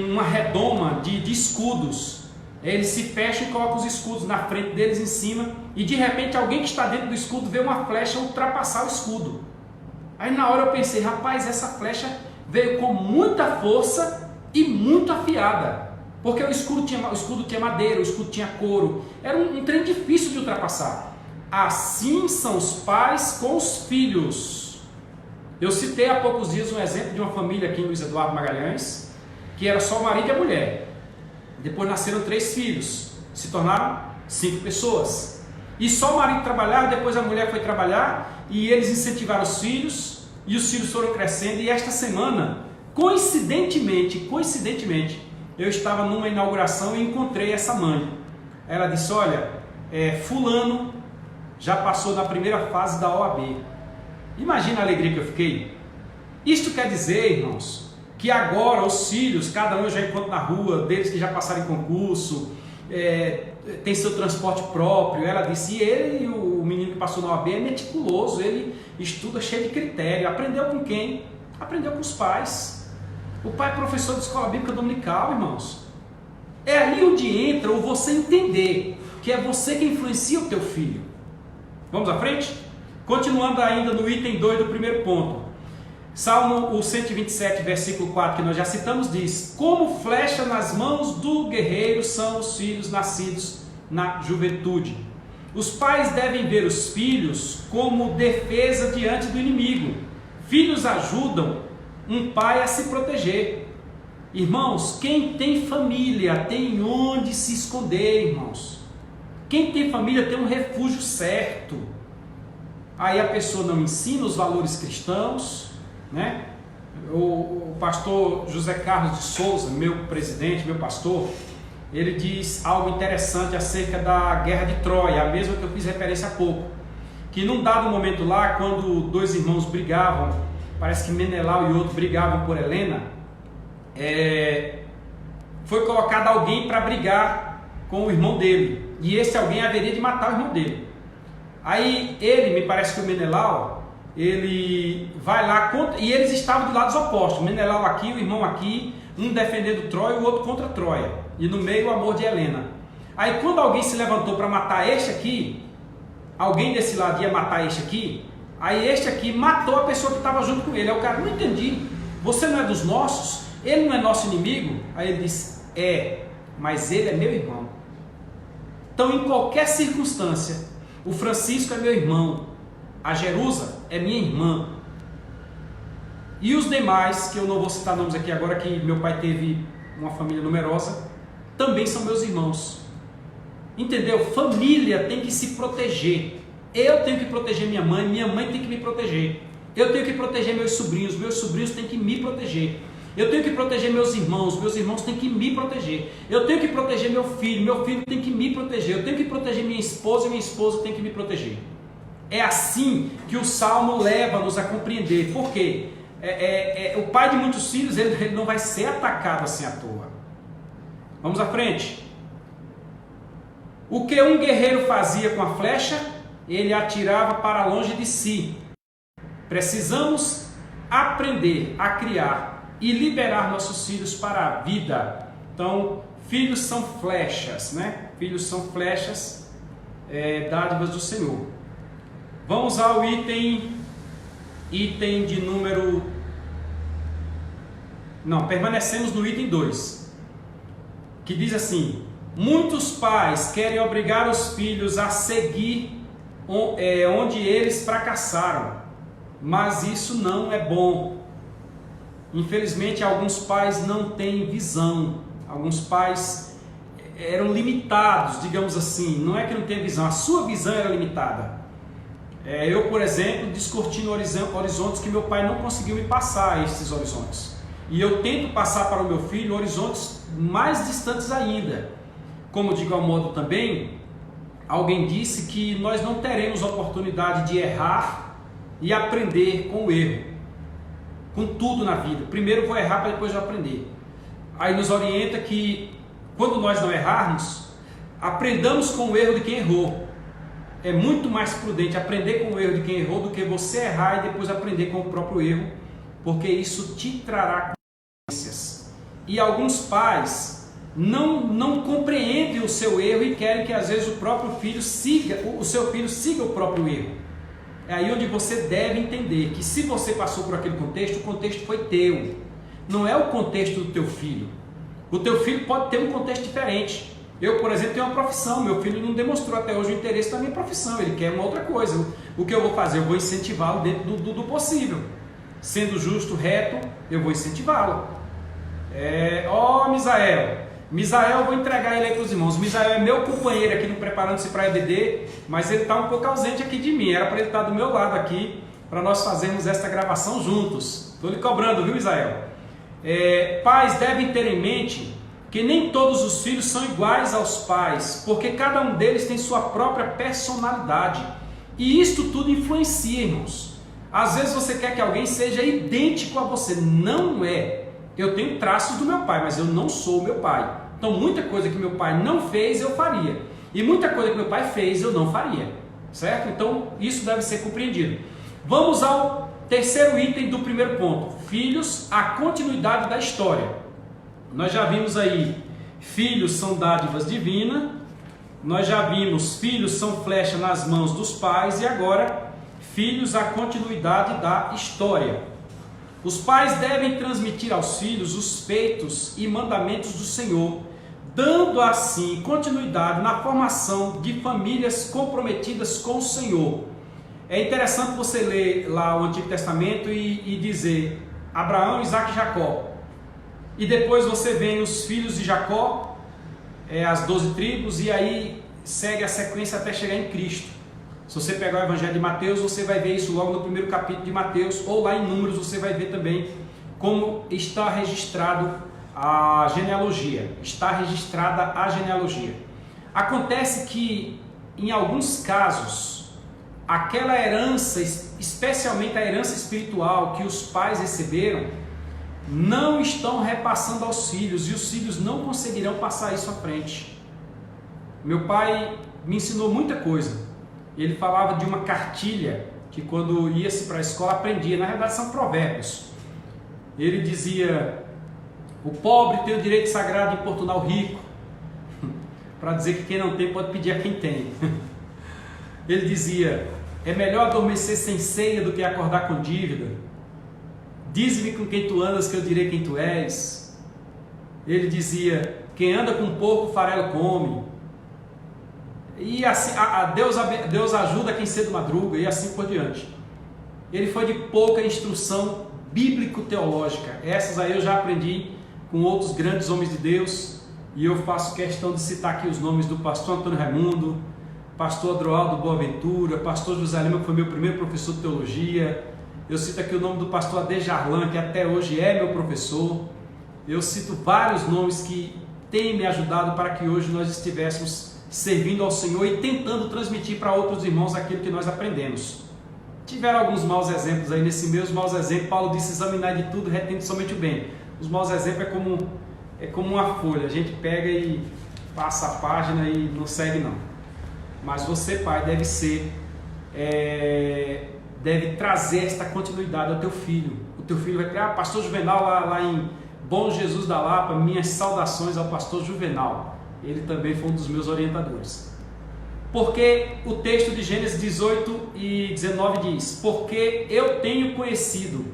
uma redoma de escudos. Eles se fecham e colocam os escudos na frente deles, em cima, e de repente alguém que está dentro do escudo vê uma flecha ultrapassar o escudo. Aí na hora eu pensei, rapaz, essa flecha veio com muita força e muito afiada. Porque o escudo tinha madeira, o escudo tinha couro. Era um trem difícil de ultrapassar. Assim são os pais com os filhos. Eu citei há poucos dias um exemplo de uma família aqui em Luiz Eduardo Magalhães, que era só o marido e a mulher. Depois nasceram 3 filhos, se tornaram 5 pessoas. E só o marido trabalhava, depois a mulher foi trabalhar, e eles incentivaram os filhos, e os filhos foram crescendo. E esta semana, coincidentemente, eu estava numa inauguração e encontrei essa mãe. Ela disse, olha, fulano já passou na primeira fase da OAB. Imagina a alegria que eu fiquei. Isto quer dizer, irmãos, que agora os filhos, cada um eu já encontro na rua, deles que já passaram em concurso, tem seu transporte próprio. Ela disse, e ele, o menino que passou na OAB, é meticuloso, ele estuda cheio de critério. Aprendeu com quem? Aprendeu com os pais. O pai é professor de escola bíblica dominical, irmãos. É ali onde entra o você entender que é você que influencia o teu filho. Vamos à frente? Continuando ainda no item 2 do primeiro ponto. Salmo o 127, versículo 4, que nós já citamos, diz: como flecha nas mãos do guerreiro são os filhos nascidos na juventude. Os pais devem ver os filhos como defesa diante do inimigo. Filhos ajudam um pai a se proteger. Irmãos, quem tem família tem onde se esconder, irmãos. Quem tem família tem um refúgio certo. Aí a pessoa não ensina os valores cristãos, né? O pastor José Carlos de Souza, meu presidente, meu pastor, ele diz algo interessante acerca da guerra de Troia, a mesma que eu fiz referência há pouco, que num dado momento lá, quando 2 irmãos brigavam, parece que Menelau e outro brigavam por Helena, foi colocado alguém para brigar com o irmão dele, e esse alguém haveria de matar o irmão dele. Aí ele, me parece que o Menelau, ele vai lá contra, e eles estavam de lados opostos, o Menelau aqui, o irmão aqui, um defendendo Troia e o outro contra Troia, e no meio o amor de Helena. Aí quando alguém se levantou para matar este aqui, alguém desse lado ia matar este aqui, aí este aqui matou a pessoa que estava junto com ele. Aí o cara, não entendi, você não é dos nossos? Ele não é nosso inimigo? Aí ele disse, mas ele é meu irmão. Então em qualquer circunstância, o Francisco é meu irmão, a Jerusa é minha irmã, e os demais, que eu não vou citar nomes aqui agora, que meu pai teve uma família numerosa, também são meus irmãos. Entendeu? Família tem que se proteger. Eu tenho que proteger minha mãe tem que me proteger. Eu tenho que proteger meus sobrinhos têm que me proteger. Eu tenho que proteger meus irmãos têm que me proteger. Eu tenho que proteger meu filho tem que me proteger. Eu tenho que proteger minha esposa tem que me proteger. É assim que o Salmo leva-nos a compreender. Por quê? O pai de muitos filhos, ele não vai ser atacado assim à toa. Vamos à frente. O que um guerreiro fazia com a flecha? Ele atirava para longe de si. Precisamos aprender a criar e liberar nossos filhos para a vida. Então, filhos são flechas, né? Filhos são flechas, dádivas do Senhor. Vamos ao item de número... Não, permanecemos no item 2, que diz assim: muitos pais querem obrigar os filhos a seguir onde eles fracassaram, mas isso não é bom. Infelizmente, alguns pais não têm visão, alguns pais eram limitados, digamos assim. Não é que não tem visão, a sua visão era limitada. Eu, por exemplo, descortino horizontes que meu pai não conseguiu me passar, esses horizontes. E eu tento passar para o meu filho horizontes mais distantes ainda. Como digo ao modo também, alguém disse que nós não teremos oportunidade de errar e aprender com o erro. Com tudo na vida. Primeiro vou errar para depois eu aprender. Aí nos orienta que quando nós não errarmos, aprendamos com o erro de quem errou. É muito mais prudente aprender com o erro de quem errou do que você errar e depois aprender com o próprio erro, porque isso te trará consequências. E alguns pais não compreendem o seu erro e querem que às vezes o seu filho siga o próprio erro. É aí onde você deve entender que se você passou por aquele contexto, o contexto foi teu. Não é o contexto do teu filho. O teu filho pode ter um contexto diferente. Eu, por exemplo, tenho uma profissão. Meu filho não demonstrou até hoje o interesse na minha profissão. Ele quer uma outra coisa. O que eu vou fazer? Eu vou incentivá-lo dentro do possível. Sendo justo, reto, eu vou incentivá-lo. Misael, eu vou entregar ele aí para os irmãos. Misael é meu companheiro aqui no Preparando-se para a EBD, mas ele está um pouco ausente aqui de mim. Era para ele estar do meu lado aqui, para nós fazermos esta gravação juntos. Estou lhe cobrando, viu, Misael? Pais devem ter em mente que nem todos os filhos são iguais aos pais, porque cada um deles tem sua própria personalidade. E isto tudo influencia, irmãos. Às vezes você quer que alguém seja idêntico a você. Não é. Eu tenho traços do meu pai, mas eu não sou o meu pai. Então muita coisa que meu pai não fez, eu faria. E muita coisa que meu pai fez, eu não faria. Certo? Então isso deve ser compreendido. Vamos ao terceiro item do primeiro ponto. Filhos, a continuidade da história. Nós já vimos aí, filhos são dádivas divinas. Nós já vimos, filhos são flecha nas mãos dos pais. E agora, filhos, a continuidade da história. Os pais devem transmitir aos filhos os feitos e mandamentos do Senhor, dando assim continuidade na formação de famílias comprometidas com o Senhor. É interessante você ler lá o Antigo Testamento e dizer Abraão, Isaac e Jacó. E depois você vê os filhos de Jacó, as 12 tribos, e aí segue a sequência até chegar em Cristo. Se você pegar o Evangelho de Mateus, você vai ver isso logo no primeiro capítulo de Mateus, ou lá em Números você vai ver também como está registrado a genealogia. Está registrada a genealogia. Acontece que, em alguns casos, aquela herança, especialmente a herança espiritual que os pais receberam, não estão repassando aos filhos, e os filhos não conseguirão passar isso à frente. Meu pai me ensinou muita coisa. Ele falava de uma cartilha que quando ia-se para a escola aprendia. Na verdade são provérbios. Ele dizia: o pobre tem o direito sagrado de importunar o rico, para dizer que quem não tem pode pedir a quem tem. Ele dizia: é melhor adormecer sem ceia do que acordar com dívida. Dize-me com quem tu andas que eu direi quem tu és. Ele dizia: quem anda com porco farelo come. E assim, Deus ajuda quem cedo madruga, e assim por diante. Ele foi de pouca instrução bíblico-teológica. Essas aí eu já aprendi com outros grandes homens de Deus, e eu faço questão de citar aqui os nomes do pastor Antônio Raimundo, pastor Adroaldo Boaventura, pastor José Lima, que foi meu primeiro professor de teologia. Eu cito aqui o nome do pastor Adejarlan, que até hoje é meu professor. Eu cito vários nomes que têm me ajudado para que hoje nós estivéssemos servindo ao Senhor e tentando transmitir para outros irmãos aquilo que nós aprendemos. Tiveram alguns maus exemplos aí nesse meio. Os maus exemplos, Paulo disse: examinar de tudo, retendo somente o bem. Os maus exemplos é como uma folha, a gente pega e passa a página e não segue não. Mas você, pai, deve trazer esta continuidade ao teu filho. O teu filho vai criar: pastor Juvenal lá em Bom Jesus da Lapa, minhas saudações ao pastor Juvenal. Ele também foi um dos meus orientadores. Porque o texto de Gênesis 18 e 19 diz: porque eu tenho conhecido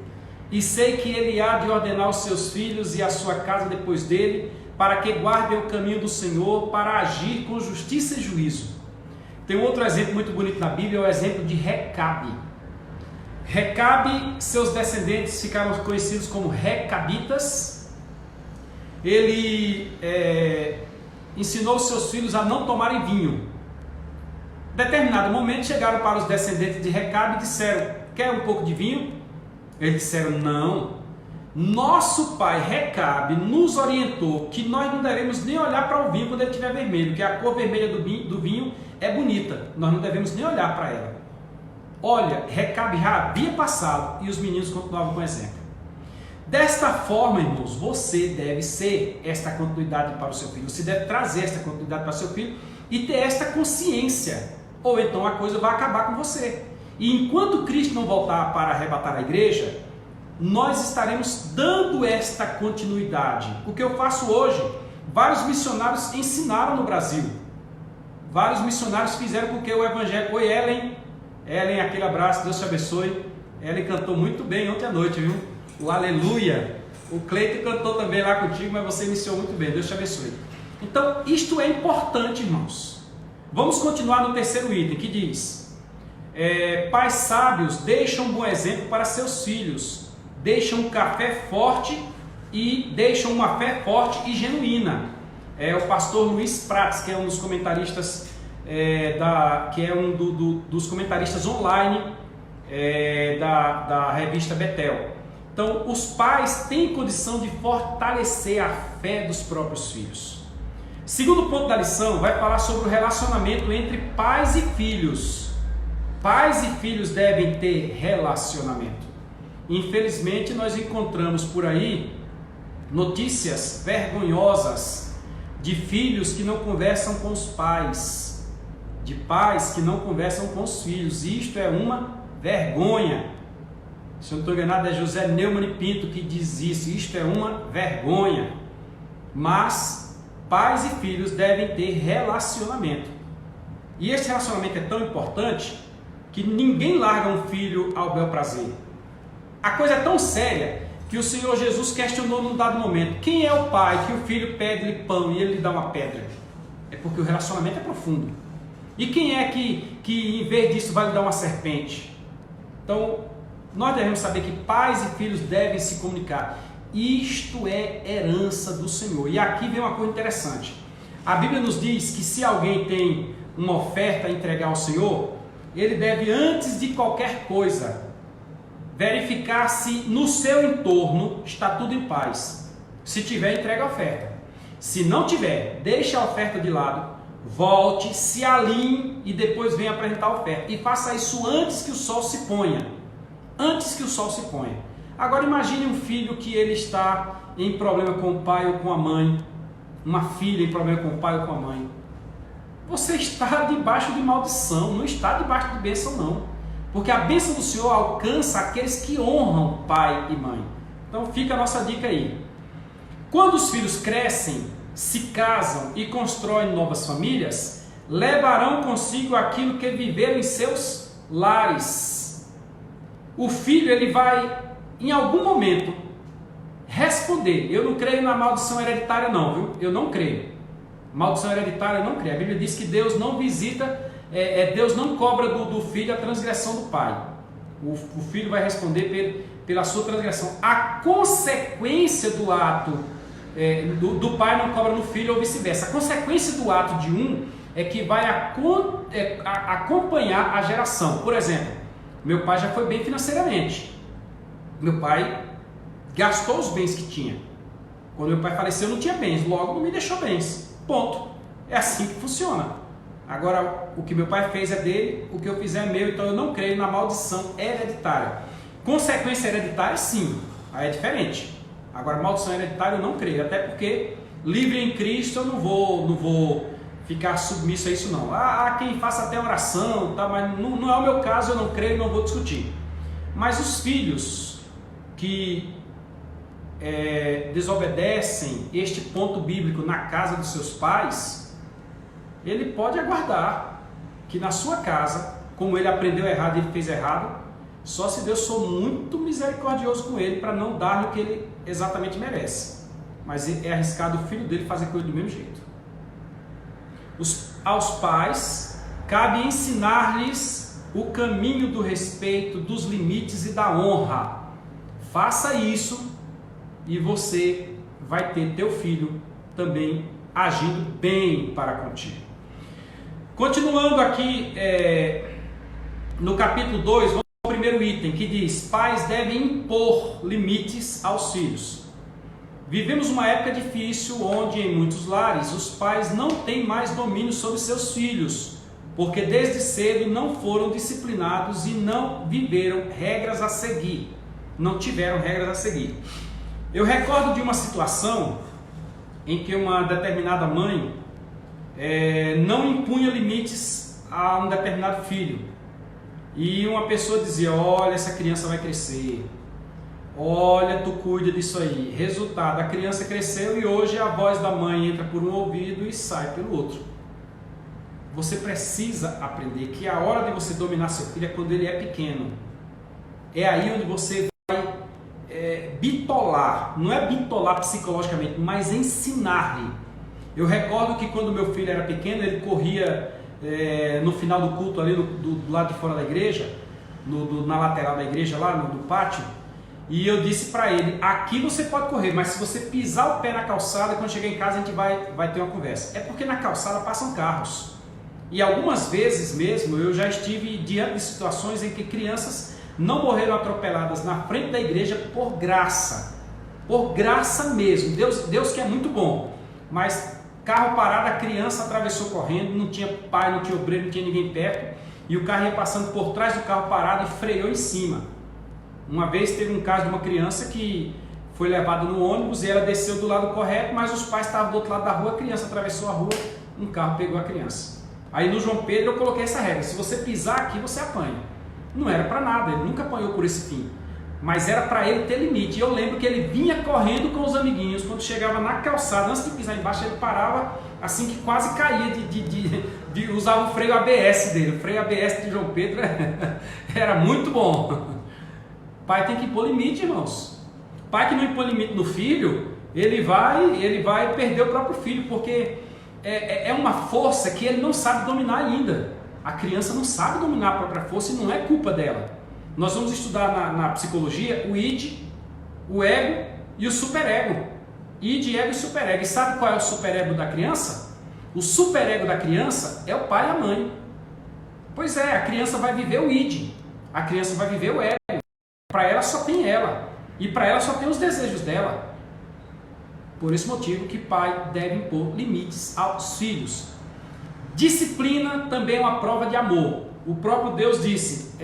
e sei que ele há de ordenar os seus filhos e a sua casa depois dele, para que guardem o caminho do Senhor, para agir com justiça e juízo. Tem um outro exemplo muito bonito na Bíblia, é o exemplo de Recabe. Recabe, seus descendentes ficaram conhecidos como recabitas. Ele ensinou seus filhos a não tomarem vinho. Em determinado momento chegaram para os descendentes de Recabe e disseram: quer um pouco de vinho? Eles disseram: não. Nosso pai Recabe nos orientou que nós não devemos nem olhar para o vinho quando ele estiver vermelho, que a cor vermelha do vinho é bonita, nós não devemos nem olhar para ela. Olha, Recabe já havia passado e os meninos continuavam com o exemplo. Desta forma, irmãos, você deve ser esta continuidade para o seu filho. Você deve trazer esta continuidade para o seu filho e ter esta consciência, ou então a coisa vai acabar com você. E enquanto Cristo não voltar para arrebatar a igreja, nós estaremos dando esta continuidade. O que eu faço hoje, vários missionários ensinaram no Brasil. Vários missionários fizeram com que o evangelho, oi Ellen, Ellen, aquele abraço, Deus te abençoe. Ellen cantou muito bem ontem à noite, viu? O Aleluia. O Cleiton cantou também lá contigo, mas você iniciou muito bem, Deus te abençoe. Então, isto é importante, irmãos. Vamos continuar no terceiro item, que diz: pais sábios deixam um bom exemplo para seus filhos, deixam um café forte e deixam uma fé forte e genuína. O pastor Luiz Prats, que é um dos comentaristas, que é um dos comentaristas online da revista Betel. Então, os pais têm condição de fortalecer a fé dos próprios filhos. Segundo ponto da lição, vai falar sobre o relacionamento entre pais e filhos. Pais e filhos devem ter relacionamento. Infelizmente, nós encontramos por aí notícias vergonhosas de filhos que não conversam com os pais, de pais que não conversam com os filhos. Isto é uma vergonha. Se eu não estou enganado, é José Neumann Pinto que diz isso. Isto é uma vergonha. Mas pais e filhos devem ter relacionamento. E esse relacionamento é tão importante que ninguém larga um filho ao bel prazer. A coisa é tão séria que o Senhor Jesus questionou num dado momento: quem é o pai que o filho pede-lhe pão e ele lhe dá uma pedra? É porque o relacionamento é profundo. E quem é que em vez disso vai lhe dar uma serpente? Então, nós devemos saber que pais e filhos devem se comunicar. Isto é herança do Senhor. E aqui vem uma coisa interessante. A Bíblia nos diz que se alguém tem uma oferta a entregar ao Senhor, ele deve, antes de qualquer coisa, verificar se no seu entorno está tudo em paz. Se tiver, entrega a oferta. Se não tiver, deixa a oferta de lado, volte, se alinhe e depois venha apresentar a oferta. E faça isso antes que o sol se ponha. Antes que o sol se ponha. Agora imagine um filho que ele está em problema com o pai ou com a mãe, uma filha em problema com o pai ou com a mãe. Você está debaixo de maldição, não está debaixo de bênção não. Porque a bênção do Senhor alcança aqueles que honram pai e mãe. Então fica a nossa dica aí. Quando os filhos crescem, se casam e constroem novas famílias, levarão consigo aquilo que viveram em seus lares. O filho, ele vai, em algum momento, responder. Eu não creio na maldição hereditária não, viu? Eu não creio. Maldição hereditária eu não creio. A Bíblia diz que Deus não visita, Deus não cobra do filho a transgressão do pai. O filho vai responder pela sua transgressão. A consequência do ato do pai não cobra no filho ou vice-versa. A consequência do ato de um é que vai acompanhar a geração. Por exemplo, meu pai já foi bem financeiramente. Meu pai gastou os bens que tinha. Quando meu pai faleceu, não tinha bens, logo não me deixou bens. Ponto. É assim que funciona. Agora, o que meu pai fez é dele, o que eu fizer é meu, então eu não creio na maldição hereditária. Consequência hereditária, sim, aí é diferente. Agora, maldição hereditária eu não creio, até porque livre em Cristo eu não vou ficar submisso a isso não. Há quem faça até oração, tá? Mas não é o meu caso, eu não creio, não vou discutir. Mas os filhos que desobedecem este ponto bíblico na casa dos seus pais, ele pode aguardar que na sua casa, como ele aprendeu errado e ele fez errado, só se Deus for muito misericordioso com ele para não dar-lhe o que ele exatamente merece. Mas é arriscado o filho dele fazer coisa do mesmo jeito. Aos pais cabe ensinar-lhes o caminho do respeito, dos limites e da honra. Faça isso e você vai ter teu filho também agindo bem para contigo. Continuando aqui no capítulo 2, vamos ao primeiro item que diz: pais devem impor limites aos filhos. Vivemos uma época difícil onde em muitos lares os pais não têm mais domínio sobre seus filhos, porque desde cedo não foram disciplinados e não viveram regras a seguir, não tiveram regras a seguir. Eu recordo de uma situação em que uma determinada mãe não impunha limites a um determinado filho, e uma pessoa dizia: olha, essa criança vai crescer, olha, tu cuida disso aí. Resultado, a criança cresceu e hoje a voz da mãe entra por um ouvido e sai pelo outro. você precisa aprender que a hora de você dominar seu filho é quando ele é pequeno. É aí onde você vai bitolar, não é bitolar psicologicamente, mas ensinar-lhe. Eu recordo que quando meu filho era pequeno, ele corria no final do culto ali do lado de fora da igreja, na lateral da igreja, lá no pátio, e eu disse para ele, aqui você pode correr, mas se você pisar o pé na calçada, quando chegar em casa a gente vai ter uma conversa. É porque na calçada passam carros. E algumas vezes mesmo eu já estive diante de situações em que crianças não morreram atropeladas na frente da igreja por graça mesmo. Deus que é muito bom, mas carro parado, a criança atravessou correndo, não tinha pai, não tinha obreiro, não tinha ninguém perto, e o carro ia passando por trás do carro parado e freou em cima. Uma vez teve um caso de uma criança que foi levada no ônibus e ela desceu do lado correto, mas os pais estavam do outro lado da rua, a criança atravessou a rua, um carro pegou a criança. Aí no João Pedro eu coloquei essa regra, se você pisar aqui você apanha. Não era para nada, ele nunca apanhou por esse fim, mas era para ele ter limite. E eu lembro que ele vinha correndo com os amiguinhos, quando chegava na calçada, antes de pisar embaixo, ele parava assim que quase caía de usar o freio ABS dele. O freio ABS de João Pedro era muito bom. Pai tem que impor limite, irmãos. Pai que não impõe limite no filho, ele vai perder o próprio filho, porque é uma força que ele não sabe dominar ainda. A criança não sabe dominar a própria força e não é culpa dela. Nós vamos estudar na psicologia o id, o ego e o superego. Id, ego e superego. E sabe qual é o superego da criança? O superego da criança é o pai e a mãe. Pois é, a criança vai viver o id, a criança vai viver o ego. Para ela só tem ela, e para ela só tem os desejos dela. Por esse motivo que pai deve impor limites aos filhos. Disciplina também é uma prova de amor. O próprio Deus disse,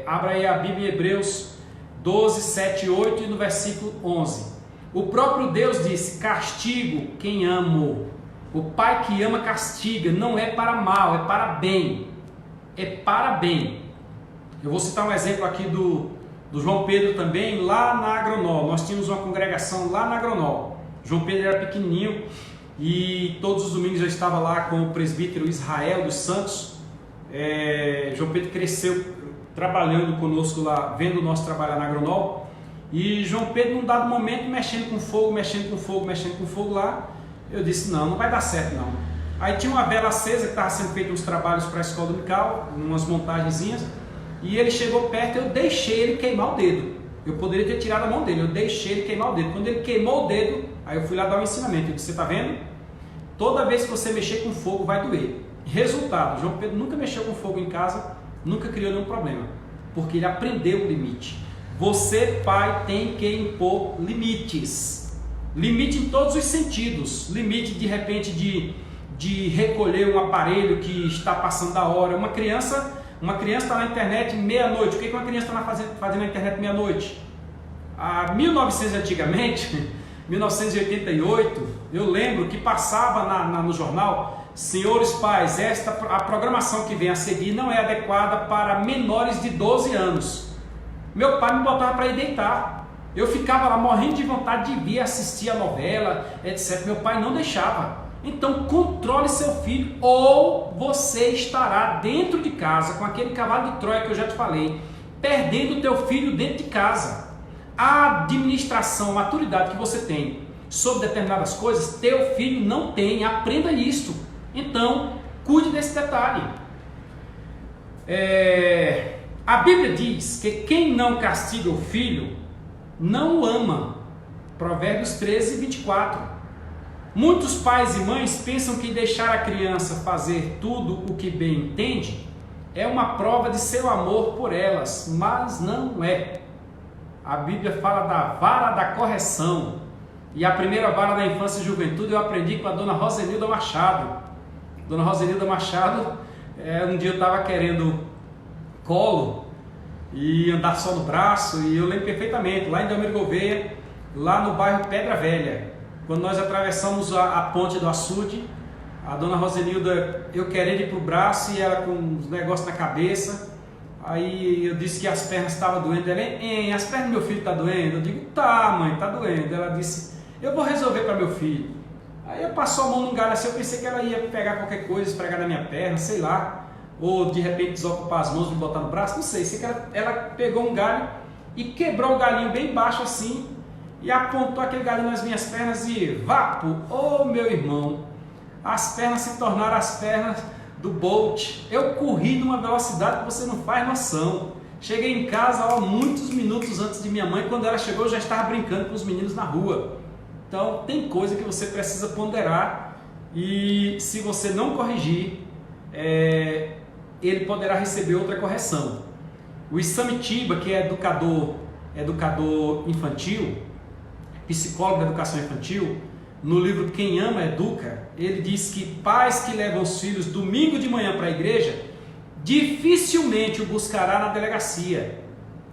abra aí a Bíblia em Hebreus 12, 7 e 8 e no versículo 11. O próprio Deus disse, castigo quem amo. O pai que ama castiga, não é para mal, é para bem. É para bem. Eu vou citar um exemplo aqui do João Pedro também, lá na Agronol. Nós tínhamos uma congregação lá na Agronol. João Pedro era pequenininho e todos os domingos eu estava lá com o presbítero Israel dos Santos. João Pedro cresceu trabalhando conosco lá, vendo o nosso trabalho na Agronol. E João Pedro, num dado momento, mexendo com fogo lá, eu disse, não vai dar certo não. Aí tinha uma vela acesa que estava sendo feito uns trabalhos para a escola dominical, umas montagenzinhas, e ele chegou perto, eu deixei ele queimar o dedo. Eu poderia ter tirado a mão dele, eu deixei ele queimar o dedo. Quando ele queimou o dedo, aí eu fui lá dar um ensinamento. Eu disse, você está vendo? Toda vez que você mexer com fogo vai doer. Resultado, João Pedro nunca mexeu com fogo em casa, nunca criou nenhum problema, porque ele aprendeu o limite. Você, pai, tem que impor limites. Limite em todos os sentidos. Limite, de repente, de recolher um aparelho que está passando da hora. Uma criança está na internet meia-noite. O que uma criança está fazendo na internet meia-noite? Há 1900 antigamente, 1988, eu lembro que passava no jornal, senhores pais, a programação que vem a seguir não é adequada para menores de 12 anos. Meu pai me botava para ir deitar. Eu ficava lá morrendo de vontade de vir assistir a novela, etc. Meu pai não deixava. Então controle seu filho, ou você estará dentro de casa com aquele cavalo de Troia que eu já te falei, perdendo o teu filho dentro de casa. A administração, a maturidade que você tem sobre determinadas coisas, teu filho não tem. Aprenda isso. Então cuide desse detalhe. A Bíblia diz que quem não castiga o filho não o ama. Provérbios 13, 24. Muitos pais e mães pensam que deixar a criança fazer tudo o que bem entende é uma prova de seu amor por elas, mas não é. A Bíblia fala da vara da correção. E a primeira vara da infância e juventude eu aprendi com a dona Rosenilda Machado. Dona Rosenilda Machado, um dia eu estava querendo colo e andar só no braço, e eu lembro perfeitamente, lá em Delmiro Gouveia, lá no bairro Pedra Velha, quando nós atravessamos a ponte do açude, a dona Rosenilda, eu querendo ir para o braço e ela com uns negócios na cabeça, aí eu disse que as pernas estavam doendo, ela, as pernas do meu filho estão doendo? Eu digo, tá mãe, tá doendo. Ela disse, eu vou resolver para meu filho. Aí ela passou a mão num galho assim, eu pensei que ela ia pegar qualquer coisa, esfregar na minha perna, sei lá, ou de repente desocupar as mãos e me botar no braço, não sei. Sei que ela pegou um galho e quebrou o galinho bem baixo assim, e apontou aquele galinho nas minhas pernas e vapo, ô meu irmão, as pernas se tornaram as pernas do Bolt. Eu corri numa velocidade que você não faz noção. Cheguei em casa ó, muitos minutos antes de minha mãe. Quando ela chegou, eu já estava brincando com os meninos na rua. Então tem coisa que você precisa ponderar, e se você não corrigir, ele poderá receber outra correção. O Isamitiba, que é educador infantil, psicólogo da educação infantil, no livro Quem Ama Educa, ele diz que pais que levam os filhos domingo de manhã para a igreja dificilmente o buscará na delegacia.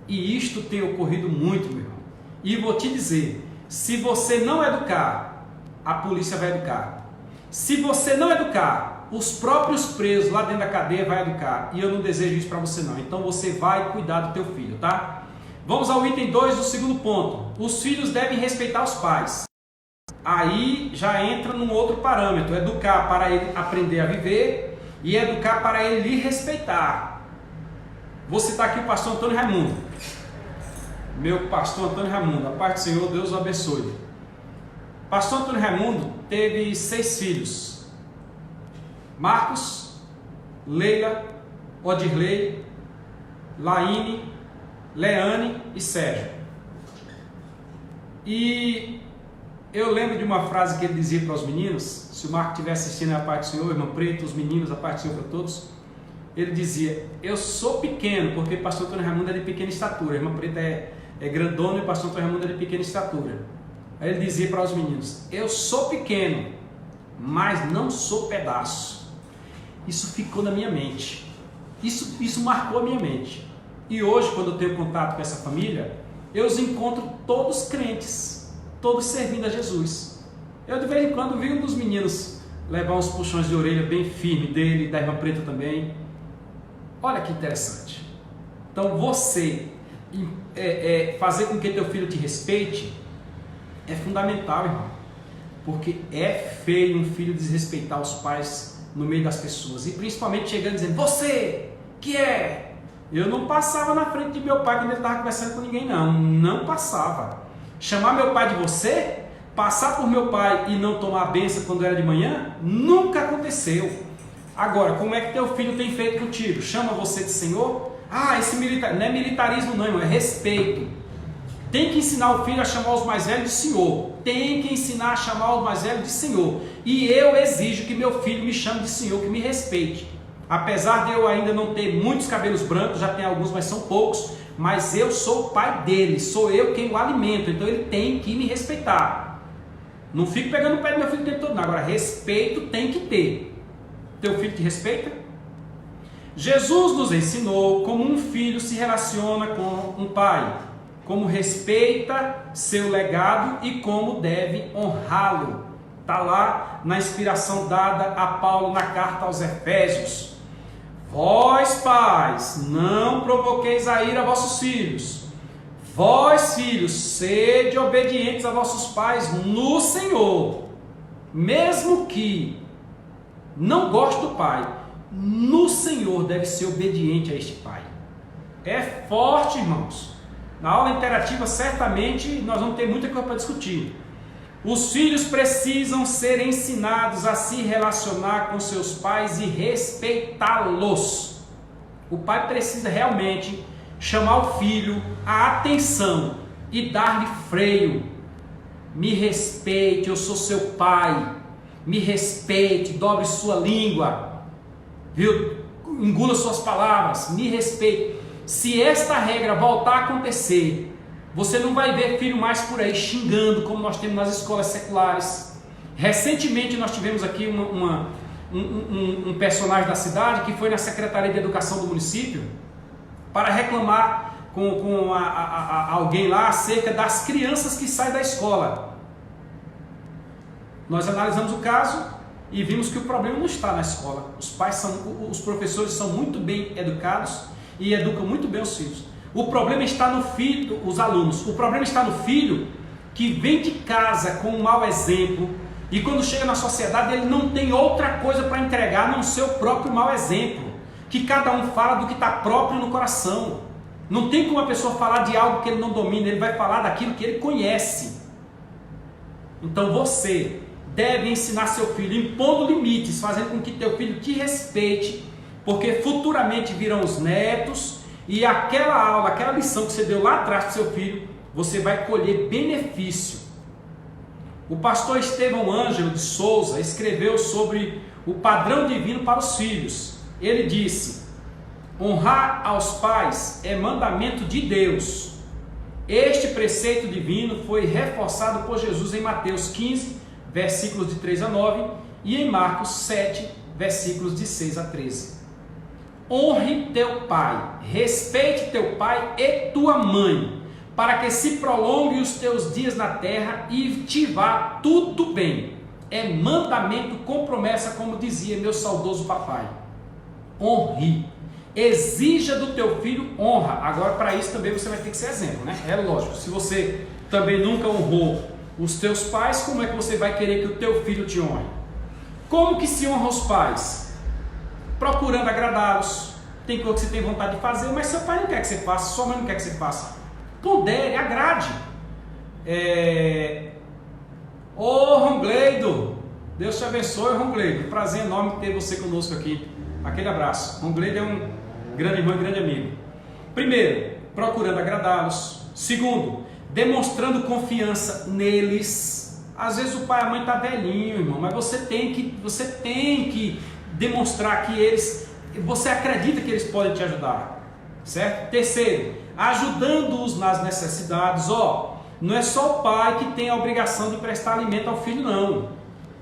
E isto tem ocorrido muito, meu irmão. E vou te dizer, se você não educar, a polícia vai educar. Se você não educar, os próprios presos lá dentro da cadeia vai educar. E eu não desejo isso para você não. Então você vai cuidar do teu filho, tá? Vamos ao item 2 do segundo ponto. Os filhos devem respeitar os pais. Aí já entra num outro parâmetro. Educar para ele aprender a viver e educar para ele lhe respeitar. Vou citar aqui o pastor Antônio Raimundo. Meu pastor Antônio Raimundo, a paz do Senhor, Deus o abençoe. Pastor Antônio Raimundo teve 6 filhos: Marcos, Leila, Odirley, Laine, Leane e Sérgio. E eu lembro de uma frase que ele dizia para os meninos, se o Marco estiver assistindo a paz do Senhor, irmão Preto, os meninos, a paz do Senhor para todos. Ele dizia: eu sou pequeno, porque pastor Antônio Raimundo é de pequena estatura, irmã Preta é grandona e pastor Antônio Raimundo é de pequena estatura. Aí ele dizia para os meninos: eu sou pequeno, mas não sou pedaço. Isso ficou na minha mente, isso marcou a minha mente. E hoje, quando eu tenho contato com essa família, eu os encontro todos crentes, todos servindo a Jesus. Eu de vez em quando vi um dos meninos levar uns puxões de orelha bem firme dele, da irmã Preta também. Olha que interessante. Então você fazer com que teu filho te respeite é fundamental, irmão. Porque é feio um filho desrespeitar os pais no meio das pessoas. E principalmente chegando dizendo: você, que é? Eu não passava na frente de meu pai quando ele estava conversando com ninguém, não. Não passava. Chamar meu pai de você, passar por meu pai e não tomar a benção quando era de manhã, nunca aconteceu. Agora, como é que teu filho tem feito contigo? Chama você de senhor? Ah, esse não é militarismo não, irmão, é respeito. Tem que ensinar o filho a chamar os mais velhos de senhor. Tem que ensinar a chamar os mais velhos de senhor. E eu exijo que meu filho me chame de senhor, que me respeite. Apesar de eu ainda não ter muitos cabelos brancos, já tem alguns, mas são poucos. Mas eu sou o pai dele, sou eu quem o alimento. Então ele tem que me respeitar. Não fico pegando o pé do meu filho o tempo todo, não. Agora, respeito tem que ter. Teu filho te respeita? Jesus nos ensinou como um filho se relaciona com um pai, como respeita seu legado e como deve honrá-lo. Está lá na inspiração dada a Paulo na carta aos Efésios. Vós, pais, não provoqueis a ira a vossos filhos. Vós, filhos, sede obedientes a vossos pais no Senhor, mesmo que não goste do pai, no Senhor deve ser obediente a este pai. É forte, irmãos. Na aula interativa, certamente, nós vamos ter muita coisa para discutir. Os filhos precisam ser ensinados a se relacionar com seus pais e respeitá-los. O pai precisa realmente chamar o filho à atenção e dar-lhe freio. Me respeite, eu sou seu pai. Me respeite, dobre sua língua, viu? Engula suas palavras, me respeite. Se esta regra voltar a acontecer, você não vai ver filho mais por aí xingando, como nós temos nas escolas seculares. Recentemente nós tivemos aqui um personagem da cidade que foi na Secretaria de Educação do município para reclamar com alguém lá acerca das crianças que saem da escola. Nós analisamos o caso e vimos que o problema não está na escola. Os professores são muito bem educados e educam muito bem os filhos. O problema está no filho, os alunos. O problema está no filho que vem de casa com um mau exemplo, E quando chega na sociedade, ele não tem outra coisa para entregar a não ser o próprio mau exemplo. Que cada um fala do que está próprio no coração. Não tem como a pessoa falar de algo que ele não domina, ele vai falar daquilo que ele conhece. Então você deve ensinar seu filho, impondo limites, fazendo com que teu filho te respeite, porque futuramente virão os netos e aquela aula, aquela lição que você deu lá atrás para seu filho, você vai colher benefício. O pastor Estevão Ângelo de Souza escreveu sobre o padrão divino para os filhos. Ele disse: honrar aos pais é mandamento de Deus. Este preceito divino foi reforçado por Jesus em Mateus 15, versículos de 3 a 9 e em Marcos 7, versículos de 6 a 13. Honre teu pai, respeite teu pai e tua mãe, para que se prolongue os teus dias na terra e te vá tudo bem. É mandamento com promessa, como dizia meu saudoso papai. Honre. Exija do teu filho honra. Agora, para isso também você vai ter que ser exemplo, né? É lógico, se você também nunca honrou os teus pais, como é que você vai querer que o teu filho te honre? Como que se honra os pais? Procurando agradá-los. Tem coisa que você tem vontade de fazer, mas seu pai não quer que você faça, sua mãe não quer que você faça. Pondere, agrade. Rongleido, Deus te abençoe, Rongleido. Prazer enorme ter você conosco aqui. Aquele abraço. Rongleido é um grande irmão e grande amigo. Primeiro, procurando agradá-los. Segundo, demonstrando confiança neles. Às vezes o pai e a mãe está velhinho, irmão, mas você tem que demonstrar que você acredita que eles podem te ajudar, certo? Terceiro, ajudando-os nas necessidades. Não é só o pai que tem a obrigação de prestar alimento ao filho, não.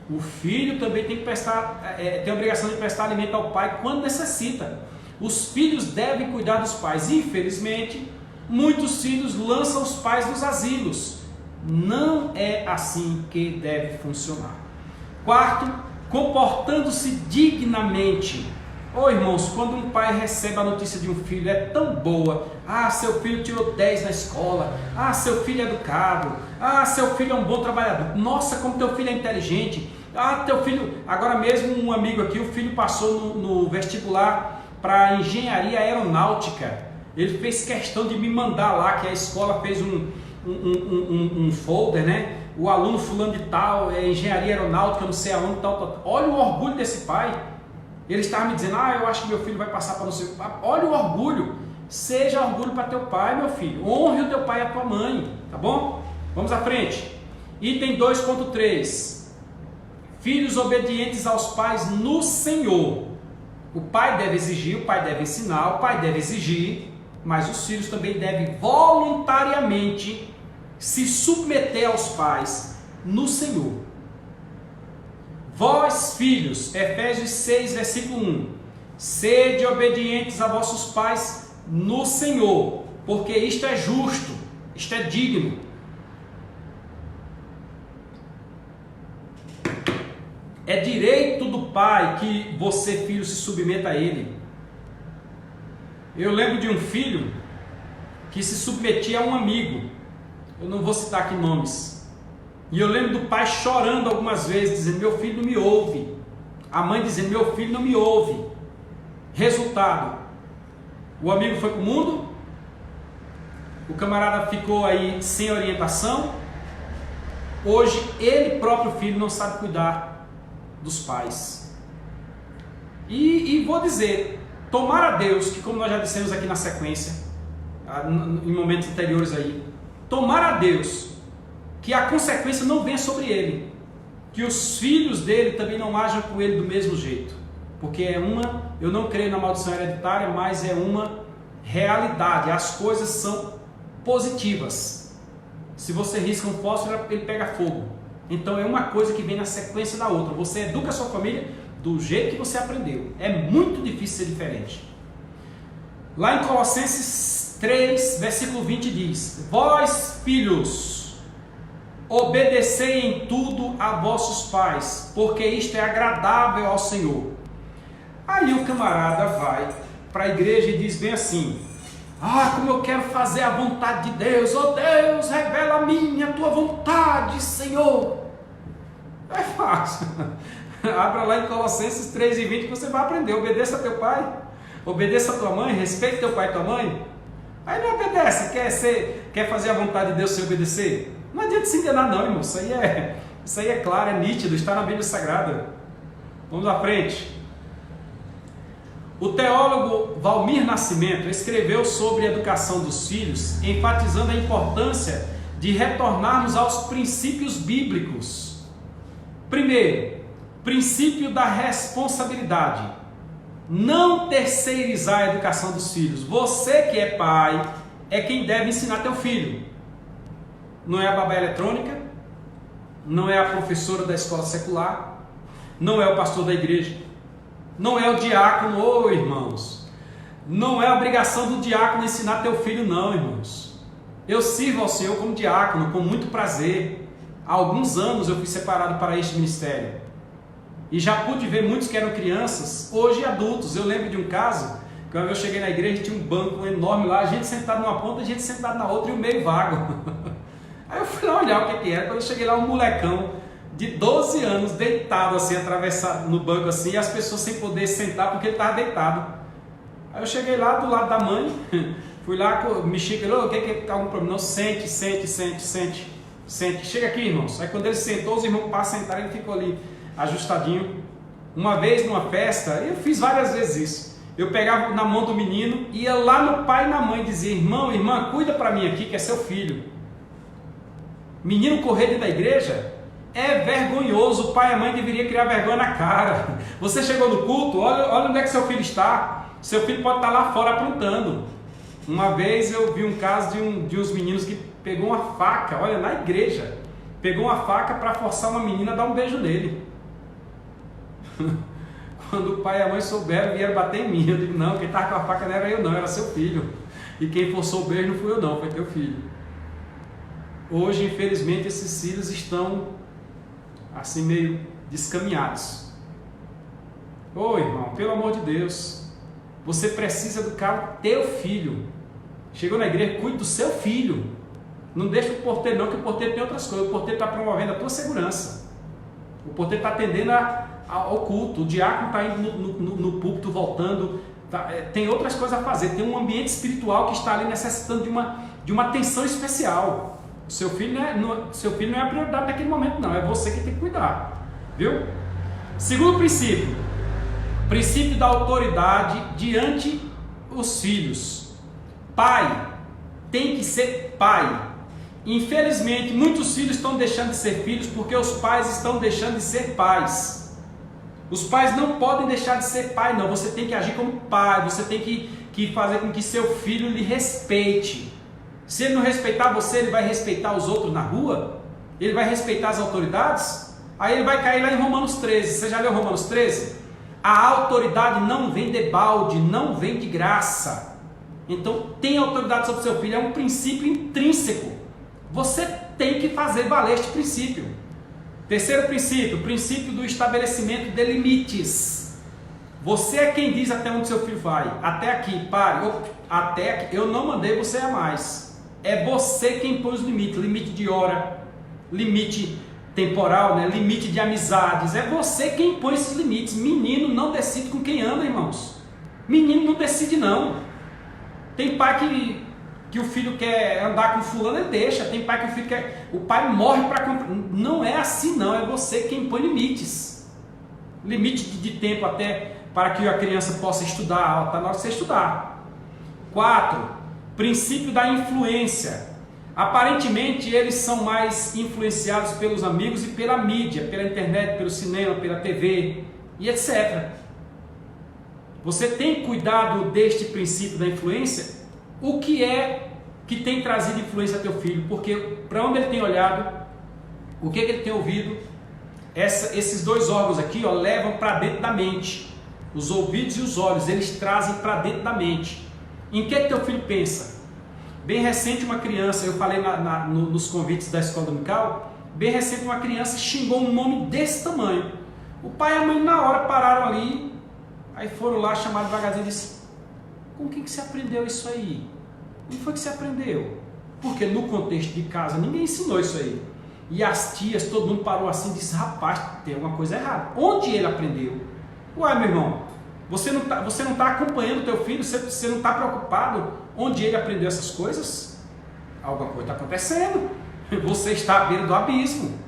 O filho também tem a obrigação de prestar alimento ao pai quando necessita. Os filhos devem cuidar dos pais. Infelizmente, muitos filhos lançam os pais nos asilos. Não é assim que deve funcionar. Quarto, comportando-se dignamente. Irmãos, quando um pai recebe a notícia de um filho, é tão boa. Seu filho tirou 10 na escola. Seu filho é educado. Seu filho é um bom trabalhador. Nossa, como teu filho é inteligente. Teu filho, agora mesmo um amigo aqui, o filho passou no vestibular para engenharia aeronáutica. Ele fez questão de me mandar lá, que a escola fez um folder, né? O aluno fulano de tal, engenharia aeronáutica, não sei aonde, tal. Olha o orgulho desse pai. Ele estava me dizendo, eu acho que meu filho vai passar para não sei. Olha o orgulho. Seja orgulho para teu pai, meu filho. Honre o teu pai e a tua mãe, tá bom? Vamos à frente. Item 2.3. Filhos obedientes aos pais no Senhor. O pai deve exigir, o pai deve ensinar, o pai deve exigir, mas os filhos também devem voluntariamente se submeter aos pais no Senhor. Vós, filhos, Efésios 6, versículo 1, sede obedientes a vossos pais no Senhor, porque isto é justo, isto é digno. É direito do pai que você, filho, se submeta a ele. Eu lembro de um filho que se submetia a um amigo. Eu não vou citar aqui nomes. E eu lembro do pai chorando algumas vezes, dizendo, meu filho não me ouve. A mãe dizendo, meu filho não me ouve. Resultado, o amigo foi para o mundo, o camarada ficou aí sem orientação. Hoje, ele próprio filho não sabe cuidar dos pais. E vou dizer, tomara a Deus, que como nós já dissemos aqui na sequência, em momentos anteriores aí, tomara a Deus que a consequência não venha sobre ele, que os filhos dele também não ajam com ele do mesmo jeito, porque eu não creio na maldição hereditária, mas é uma realidade, as coisas são positivas. Se você risca um fósforo, ele pega fogo. Então é uma coisa que vem na sequência da outra. Você educa a sua família do jeito que você aprendeu. É muito difícil ser diferente. Lá em Colossenses 3, versículo 20 diz, vós, filhos, obedecei em tudo a vossos pais, porque isto é agradável ao Senhor. Aí o camarada vai para a igreja e diz bem assim, como eu quero fazer a vontade de Deus, Deus, revela a mim a tua vontade, Senhor. É fácil. Abra lá em Colossenses 3:20 que você vai aprender. Obedeça a teu pai, obedeça a tua mãe, respeite teu pai e tua mãe. Aí não obedece, quer fazer a vontade de Deus sem obedecer? Não adianta se enganar não, irmão. Isso aí é claro, é nítido, está na Bíblia Sagrada. Vamos à frente. O teólogo Valmir Nascimento escreveu sobre a educação dos filhos, enfatizando a importância de retornarmos aos princípios bíblicos. Primeiro, princípio da responsabilidade. Não terceirizar a educação dos filhos. Você que é pai, é quem deve ensinar teu filho. Não é a babá eletrônica, não é a professora da escola secular, não é o pastor da igreja, não é o diácono, irmãos. Não é a obrigação do diácono ensinar teu filho, não, irmãos. Eu sirvo ao Senhor como diácono, com muito prazer. Há alguns anos eu fui separado para este ministério. E já pude ver muitos que eram crianças, hoje adultos. Eu lembro de um caso, que uma vez eu cheguei na igreja, tinha um banco enorme lá, a gente sentado numa ponta, a gente sentado na outra e o meio vago. Aí eu fui lá olhar o que era. Quando eu cheguei lá, um molecão de 12 anos, deitado assim, atravessado no banco assim, e as pessoas sem poder sentar porque ele estava deitado. Aí eu cheguei lá do lado da mãe, fui lá, mexi, o que é algum problema? Não, sente. Chega aqui, irmãos. Aí quando ele sentou, os irmãos passam a sentar, ele ficou ali ajustadinho. Uma vez numa festa, eu fiz várias vezes isso. Eu pegava na mão do menino, ia lá no pai e na mãe, dizia: irmão, irmã, cuida para mim aqui, que é seu filho. Menino correr dentro da igreja é vergonhoso. O pai e a mãe deveriam criar vergonha na cara. Você chegou no culto, olha onde é que seu filho está. Seu filho pode estar lá fora aprontando. Uma vez eu vi um caso de uns meninos que pegou uma faca, olha, na igreja, pegou uma faca para forçar uma menina a dar um beijo nele. Quando o pai e a mãe souberam, vieram bater em mim. Eu digo: não, quem estava com a faca não era eu não, era seu filho. E quem forçou o beijo não fui eu não, foi teu filho. Hoje, infelizmente, esses filhos estão assim meio descaminhados. Ô irmão, pelo amor de Deus, você precisa educar o teu filho. Chegou na igreja, cuide do seu filho. Não deixa o porteiro não, que o porteiro tem outras coisas. O porteiro está promovendo a tua segurança. O porteiro está atendendo ao culto. O diácono está indo no púlpito, voltando. Tem outras coisas a fazer. Tem um ambiente espiritual que está ali necessitando de uma atenção especial. O seu filho não é a prioridade naquele momento, não. É você que tem que cuidar. Viu? Segundo princípio. Princípio da autoridade diante dos filhos. Pai tem que ser pai. Infelizmente, muitos filhos estão deixando de ser filhos porque os pais estão deixando de ser pais. Os pais não podem deixar de ser pai, não. Você tem que agir como pai. Você tem que fazer com que seu filho lhe respeite. Se ele não respeitar você, ele vai respeitar os outros na rua? Ele vai respeitar as autoridades? Aí ele vai cair lá em Romanos 13. Você já leu Romanos 13? A autoridade não vem de balde, não vem de graça. Então, tem autoridade sobre seu filho, é um princípio intrínseco. Você tem que fazer valer este princípio. Terceiro princípio, o princípio do estabelecimento de limites. Você é quem diz até onde seu filho vai. Até aqui, pare. Até aqui. Eu não mandei você a mais. É você quem põe os limites. Limite de hora, limite temporal, né? Limite de amizades. É você quem põe esses limites. Menino não decide com quem anda, irmãos. Menino não decide, não. Tem pai que o filho quer andar com fulano, ele deixa. Tem pai que o filho quer... O pai morre para... Não é assim, não. É você quem põe limites. Limite de tempo até para que a criança possa estudar. Está na hora de você estudar. 4. Princípio da influência. Aparentemente, eles são mais influenciados pelos amigos e pela mídia, pela internet, pelo cinema, pela TV e etc. Você tem cuidado deste princípio da influência? O que é que tem trazido influência a teu filho? Porque para onde ele tem olhado, o que ele tem ouvido, esses dois órgãos aqui levam para dentro da mente. Os ouvidos e os olhos, eles trazem para dentro da mente. Em que teu filho pensa? Bem recente uma criança, eu falei nos convites da escola dominical, bem recente uma criança xingou um nome desse tamanho. O pai e a mãe na hora pararam ali, aí foram lá, chamaram devagarzinho e disse: com quem que você aprendeu isso aí? Onde foi que você aprendeu? Porque no contexto de casa ninguém ensinou isso aí. E as tias, todo mundo parou assim e disse, rapaz, tem alguma coisa errada. Onde ele aprendeu? Uai, meu irmão, você não tá acompanhando o teu filho, você não está preocupado onde ele aprendeu essas coisas? Alguma coisa está acontecendo. Você está à beira do abismo.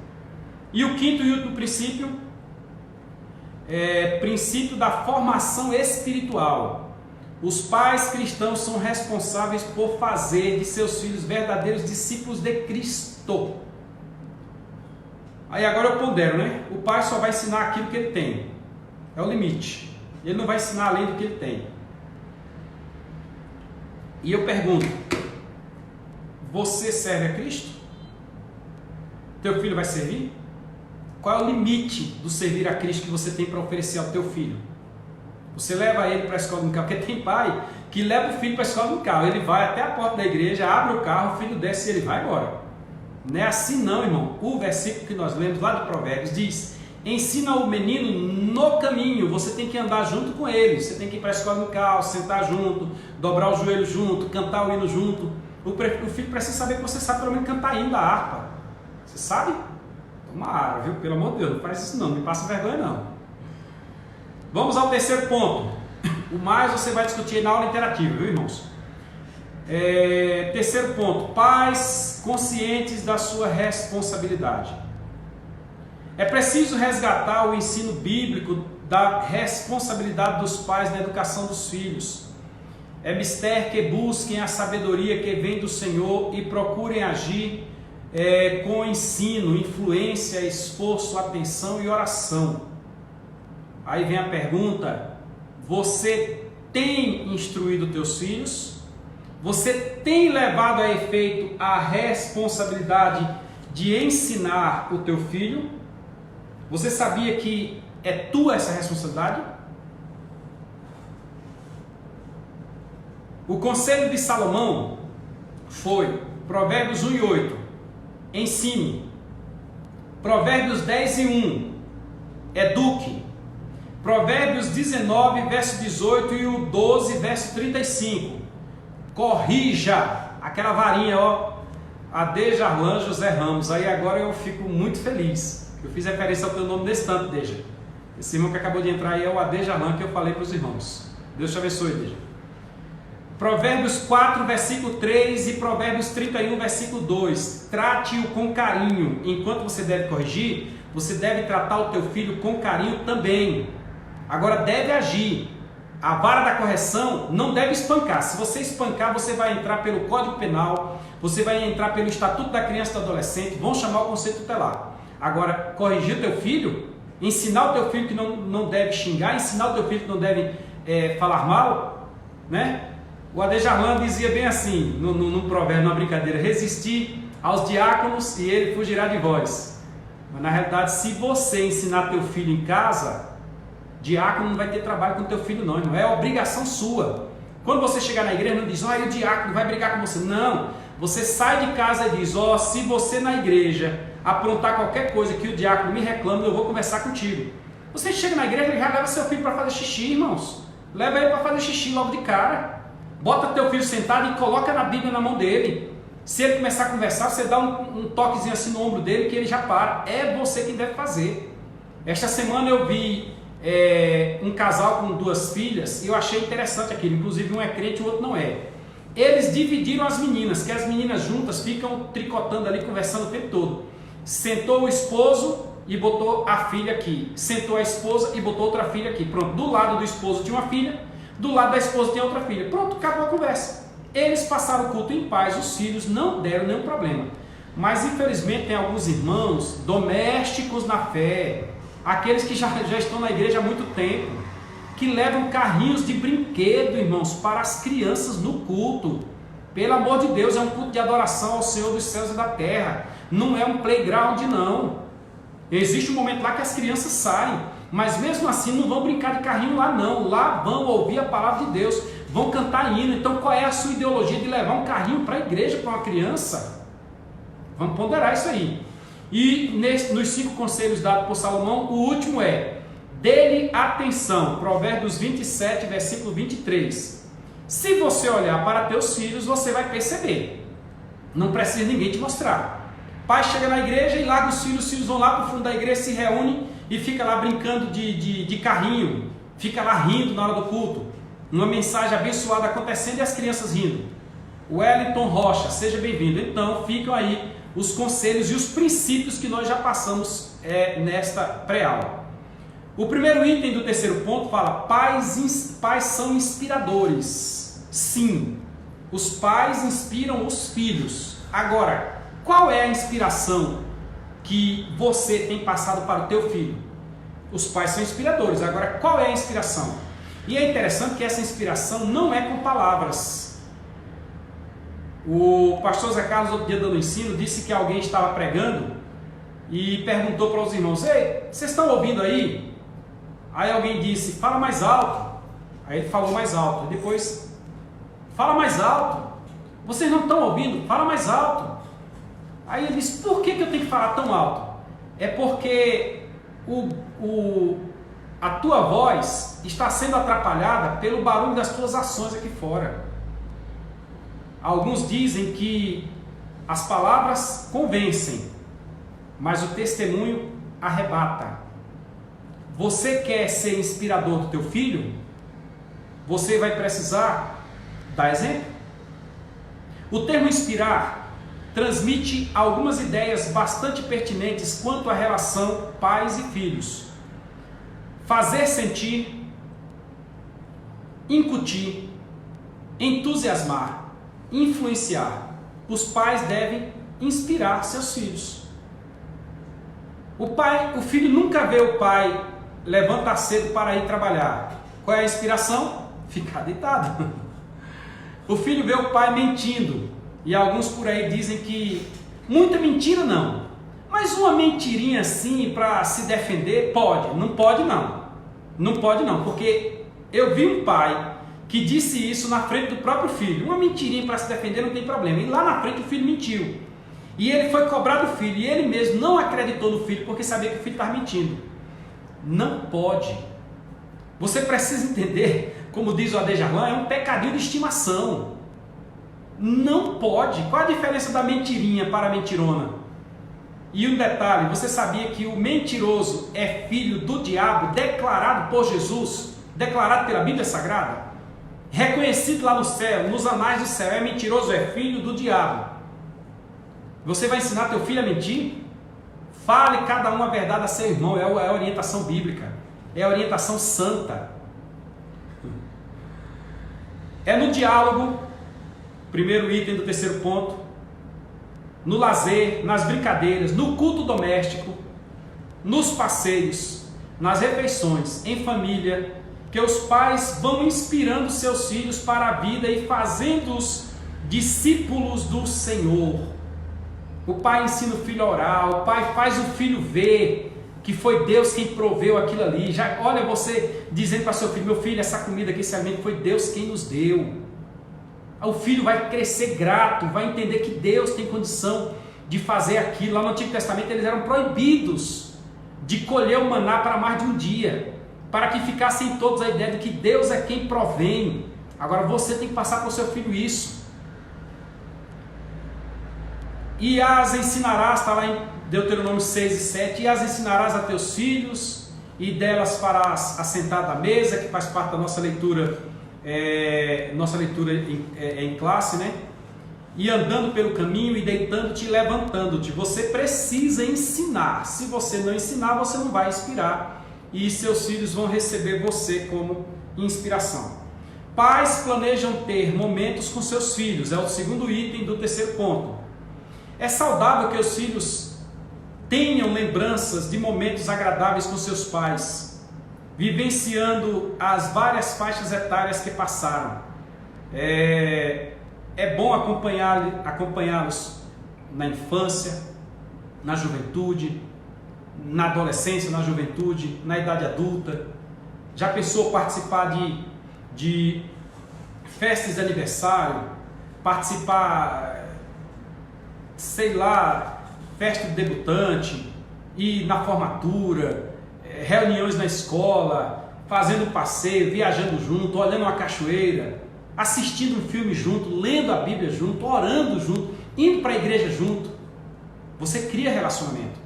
E o quinto e último princípio é princípio da formação espiritual. Os pais cristãos são responsáveis por fazer de seus filhos verdadeiros discípulos de Cristo. Aí agora eu pondero, né? O pai só vai ensinar aquilo que ele tem. É o limite. Ele não vai ensinar além do que ele tem. E eu pergunto, você serve a Cristo? Teu filho vai servir? Qual é o limite do servir a Cristo que você tem para oferecer ao teu filho? Você leva ele para a escola dominical, porque tem pai que leva o filho para a escola dominical, ele vai até a porta da igreja, abre o carro, o filho desce e ele vai embora. Não é assim não, irmão. O versículo que nós lemos lá de Provérbios diz, ensina o menino no caminho, você tem que andar junto com ele, você tem que ir para a escola dominical, sentar junto, dobrar o joelho junto, cantar o hino junto. O filho precisa saber que você sabe pelo menos cantar hino da harpa. Você sabe? Tomara, viu? Pelo amor de Deus, não faz isso não, não me passa vergonha não. Vamos ao terceiro ponto. O mais você vai discutir na aula interativa, viu, irmãos? Terceiro ponto, pais conscientes da sua responsabilidade. É preciso resgatar o ensino bíblico da responsabilidade dos pais na educação dos filhos. É mister que busquem a sabedoria que vem do Senhor e procurem agir com ensino, influência, esforço, atenção e oração. Aí vem a pergunta, você tem instruído teus filhos? Você tem levado a efeito a responsabilidade de ensinar o teu filho? Você sabia que é tua essa responsabilidade? O conselho de Salomão foi Provérbios 1 e 8, ensine. Provérbios 10 e 1, eduque. Provérbios 19, verso 18 e o 12, verso 35, corrija. Aquela varinha, ó, Adejarlan José Ramos. Aí agora eu fico muito feliz. Eu fiz referência ao teu nome nesse tanto, Deja. Esse irmão que acabou de entrar aí é o Adejarlan que eu falei para os irmãos. Deus te abençoe, Deja. Provérbios 4, versículo 3 e Provérbios 31, versículo 2. Trate-o com carinho. Enquanto você deve corrigir, você deve tratar o teu filho com carinho também. Agora deve agir. A vara da correção não deve espancar. Se você espancar, você vai entrar pelo Código Penal, você vai entrar pelo Estatuto da Criança e do Adolescente, vão chamar o Conselho Tutelar. Agora, corrigir o teu filho, ensinar o teu filho que não deve xingar, ensinar o teu filho que não deve falar mal, né? O Adejarlan dizia bem assim, num provérbio, numa brincadeira, resistir aos diáconos e ele fugirá de vós. Mas na realidade, se você ensinar teu filho em casa, diácono não vai ter trabalho com teu filho não é obrigação sua. Quando você chegar na igreja, não diz, o diácono vai brigar com você. Não, você sai de casa e diz, se você na igreja aprontar qualquer coisa que o diácono me reclama, eu vou conversar contigo. Você chega na igreja e já leva seu filho para fazer xixi, irmãos. Leva ele para fazer xixi logo de cara. Bota teu filho sentado e coloca na Bíblia na mão dele. Se ele começar a conversar, você dá um toquezinho assim no ombro dele que ele já para. É você quem deve fazer. Esta semana eu vi um casal com 2 filhas e eu achei interessante aquilo. Inclusive um é crente e o outro não é. Eles dividiram as meninas, que as meninas juntas ficam tricotando ali, conversando o tempo todo. Sentou o esposo e botou a filha aqui. Sentou a esposa e botou outra filha aqui. Pronto, do lado do esposo tinha uma filha, do lado da esposa tinha outra filha. Pronto, acabou a conversa. Eles passaram o culto em paz, os filhos não deram nenhum problema. Mas infelizmente tem alguns irmãos domésticos na fé, aqueles que já estão na igreja há muito tempo, que levam carrinhos de brinquedo, irmãos, para as crianças no culto. Pelo amor de Deus, é um culto de adoração ao Senhor dos céus e da terra. Não é um playground, não. Existe um momento lá que as crianças saem, mas mesmo assim não vão brincar de carrinho lá não. Lá vão ouvir a palavra de Deus, vão cantar hino. Então qual é a sua ideologia de levar um carrinho para a igreja para uma criança? Vamos ponderar isso aí. E nos 5 conselhos dados por Salomão, o último é: dê-lhe atenção. Provérbios 27, versículo 23. Se você olhar para teus filhos, você vai perceber. Não precisa ninguém te mostrar. pai chega na igreja e larga os filhos vão lá para o fundo da igreja, se reúnem e fica lá brincando de carrinho, fica lá rindo na hora do culto, uma mensagem abençoada acontecendo e as crianças rindo. Wellington Rocha, seja bem-vindo. Então ficam aí os conselhos e os princípios que nós já passamos nesta pré-aula. O primeiro item do terceiro ponto fala: pais são inspiradores. Sim, os pais inspiram os filhos. Agora, qual é a inspiração que você tem passado para o teu filho? Os pais são inspiradores. Agora, qual é a inspiração? E é interessante que essa inspiração não é com palavras. O pastor Zé Carlos, outro dia dando ensino, disse que alguém estava pregando e perguntou para os irmãos: ei, vocês estão ouvindo aí? Aí alguém disse: fala mais alto. Aí ele falou mais alto. E depois: fala mais alto. Vocês não estão ouvindo? Fala mais alto. Aí ele disse: por que eu tenho que falar tão alto? É porque a tua voz está sendo atrapalhada pelo barulho das tuas ações aqui fora. Alguns dizem que as palavras convencem, mas o testemunho arrebata. Você quer ser inspirador do teu filho? Você vai precisar dar exemplo. O termo inspirar transmite algumas ideias bastante pertinentes quanto à relação pais e filhos. Fazer sentir, incutir, entusiasmar, influenciar. Os pais devem inspirar seus filhos. O filho nunca vê o pai levantar cedo para ir trabalhar. Qual é a inspiração? Ficar deitado. O filho vê o pai mentindo. E alguns por aí dizem que muita mentira não, mas uma mentirinha assim para se defender pode. Não pode não. Não pode não, porque eu vi um pai que disse isso na frente do próprio filho. Uma mentirinha para se defender não tem problema. E lá na frente o filho mentiu. E ele foi cobrar do filho. E ele mesmo não acreditou no filho porque sabia que o filho estava mentindo. Não pode. Você precisa entender, como diz o Adejarlan, é um pecadinho de estimação. Não pode. Qual a diferença da mentirinha para a mentirona? E um detalhe, você sabia que o mentiroso é filho do diabo, declarado por Jesus, declarado pela Bíblia Sagrada? Reconhecido lá no céu, nos anais do céu, é mentiroso, é filho do diabo. Você vai ensinar teu filho a mentir? Fale cada um a verdade a seu irmão, é a orientação bíblica, é a orientação santa. É no diálogo, primeiro item do terceiro ponto, no lazer, nas brincadeiras, no culto doméstico, nos passeios, nas refeições, em família, que os pais vão inspirando seus filhos para a vida e fazendo-os discípulos do Senhor. O pai ensina o filho a orar, o pai faz o filho ver que foi Deus quem proveu aquilo ali. Já olha você dizendo para seu filho: meu filho, essa comida aqui, esse alimento foi Deus quem nos deu. O filho vai crescer grato, vai entender que Deus tem condição de fazer aquilo. Lá no Antigo Testamento eles eram proibidos de colher o maná para mais de um dia, para que ficassem todos a ideia de que Deus é quem provém. Agora você tem que passar para o seu filho isso. E as ensinarás, está lá em Deuteronômio 6 e 7, e as ensinarás a teus filhos, e delas farás assentar da mesa, que faz parte da nossa leitura em classe, né? E andando pelo caminho, e deitando-te e levantando-te. Você precisa ensinar. Se você não ensinar, você não vai inspirar, e seus filhos vão receber você como inspiração. Pais planejam ter momentos com seus filhos, é o segundo item do terceiro ponto. É saudável que os filhos tenham lembranças de momentos agradáveis com seus pais, vivenciando as várias faixas etárias que passaram. É bom acompanhá-los na infância, na juventude, na adolescência, na juventude, na idade adulta. Já pensou participar de festas de aniversário, participar, sei lá, festa de debutante, ir na formatura, reuniões na escola, fazendo passeio, viajando junto, olhando uma cachoeira, assistindo um filme junto, lendo a Bíblia junto, orando junto, indo para a igreja junto. Você cria relacionamento.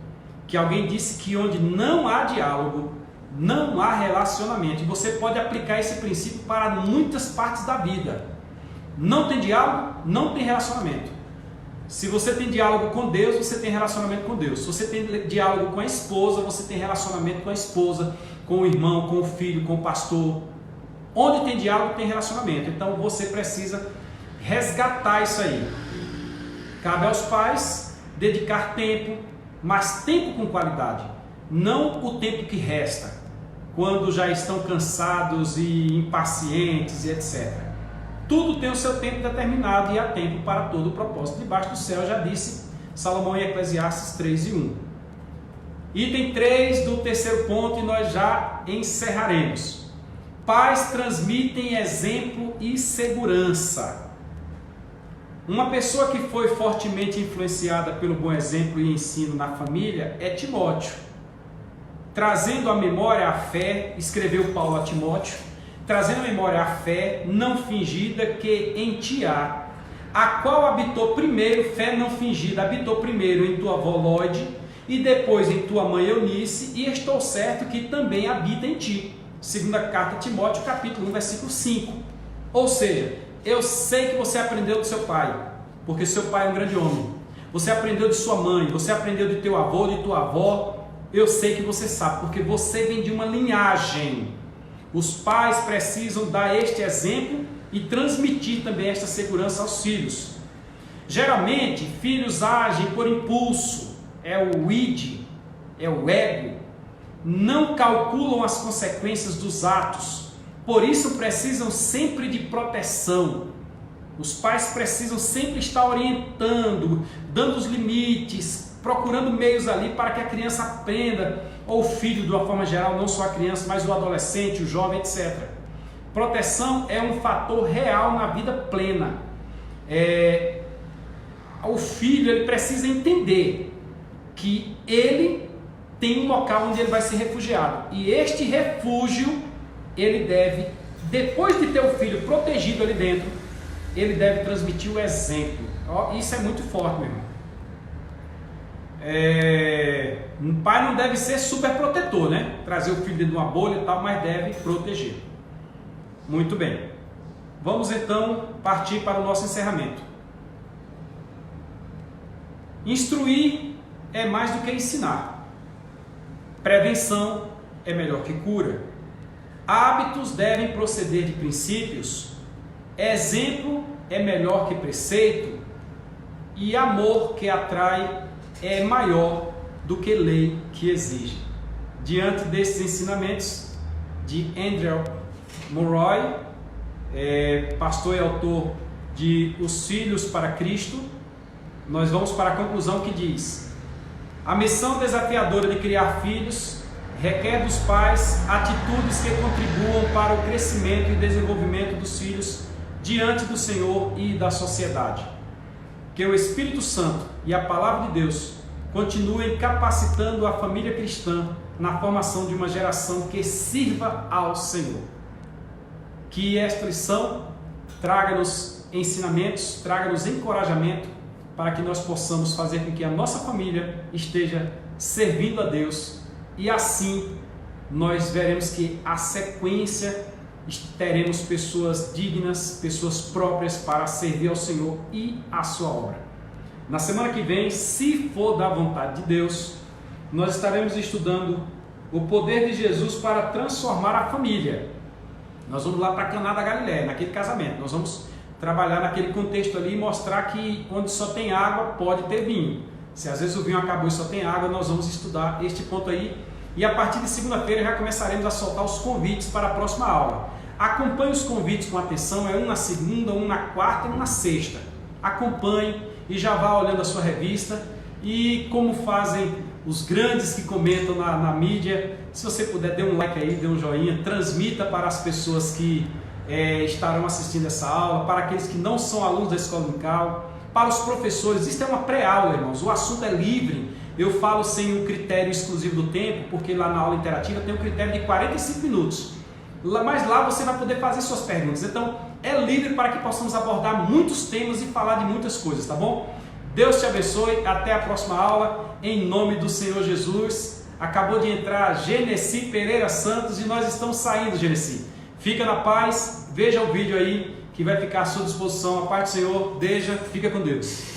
Que alguém disse que onde não há diálogo, não há relacionamento. E você pode aplicar esse princípio para muitas partes da vida. Não tem diálogo, não tem relacionamento. Se você tem diálogo com Deus, você tem relacionamento com Deus. Se você tem diálogo com a esposa, você tem relacionamento com a esposa, com o irmão, com o filho, com o pastor. Onde tem diálogo, tem relacionamento. Então você precisa resgatar isso aí. Cabe aos pais dedicar tempo, mas tempo com qualidade. Não o tempo que resta, quando já estão cansados e impacientes e etc. Tudo tem o seu tempo determinado e há tempo para todo o propósito debaixo do céu, já disse Salomão em Eclesiastes 3:1. Item 3 do terceiro ponto e nós já encerraremos. Pais transmitem exemplo e segurança. Uma pessoa que foi fortemente influenciada pelo bom exemplo e ensino na família é Timóteo. Trazendo à memória a fé, escreveu Paulo a Timóteo, trazendo à memória a fé não fingida que em ti há, a qual habitou primeiro, fé não fingida, habitou primeiro em tua avó Lóide e depois em tua mãe Eunice, e estou certo que também habita em ti. Segunda carta a Timóteo, capítulo 1, versículo 5. Ou seja, eu sei que você aprendeu do seu pai, porque seu pai é um grande homem. Você aprendeu de sua mãe, você aprendeu de teu avô, de tua avó. Eu sei que você sabe, porque você vem de uma linhagem. Os pais precisam dar este exemplo e transmitir também esta segurança aos filhos. Geralmente, filhos agem por impulso, é o id, é o ego. Não calculam as consequências dos atos, por isso precisam sempre de proteção. Os pais precisam sempre estar orientando, dando os limites, procurando meios ali para que a criança aprenda, ou o filho de uma forma geral, não só a criança, mas o adolescente, o jovem, etc. Proteção é um fator real na vida plena. O filho ele precisa entender que ele tem um local onde ele vai ser refugiado. E este refúgio, ele deve, depois de ter o filho protegido ali dentro, ele deve transmitir o exemplo. Isso é muito forte, meu irmão. Um pai não deve ser super protetor, né? Trazer o filho dentro de uma bolha e tal, mas deve proteger. Muito bem. Vamos então partir para o nosso encerramento. Instruir é mais do que ensinar. Prevenção é melhor que cura. Hábitos devem proceder de princípios. Exemplo é melhor que preceito. E amor que atrai é maior do que lei que exige. Diante desses ensinamentos de Andrew Murray, pastor e autor de Os Filhos para Cristo, nós vamos para a conclusão que diz: a missão desafiadora de criar filhos requer dos pais atitudes que contribuam para o crescimento e desenvolvimento dos filhos diante do Senhor e da sociedade. Que o Espírito Santo e a Palavra de Deus continuem capacitando a família cristã na formação de uma geração que sirva ao Senhor. Que esta lição traga-nos ensinamentos, traga-nos encorajamento para que nós possamos fazer com que a nossa família esteja servindo a Deus, e assim nós veremos que a sequência teremos pessoas dignas, pessoas próprias para servir ao Senhor e à sua obra. Na semana que vem, se for da vontade de Deus, nós estaremos estudando o poder de Jesus para transformar a família. Nós vamos lá para Caná da Galileia, naquele casamento. Nós vamos trabalhar naquele contexto ali e mostrar que onde só tem água, pode ter vinho. Se às vezes o vinho acabou e só tem água, nós vamos estudar este ponto aí. E a partir de segunda-feira já começaremos a soltar os convites para a próxima aula. Acompanhe os convites com atenção, um na segunda, um na quarta e um na sexta. Acompanhe e já vá olhando a sua revista, e como fazem os grandes que comentam na mídia, se você puder, dê um like aí, dê um joinha, transmita para as pessoas que estarão assistindo essa aula, para aqueles que não são alunos da escola dominical, para os professores. Isso é uma pré-aula, irmãos, o assunto é livre, eu falo sem o critério exclusivo do tempo, porque lá na aula interativa tem um critério de 45 minutos, mas lá você vai poder fazer suas perguntas. Então é livre para que possamos abordar muitos temas e falar de muitas coisas, tá bom? Deus te abençoe, até a próxima aula, em nome do Senhor Jesus. Acabou de entrar Genesi Pereira Santos e nós estamos saindo, Genesi. Fica na paz, veja o vídeo aí que vai ficar à sua disposição. A paz do Senhor, fica com Deus.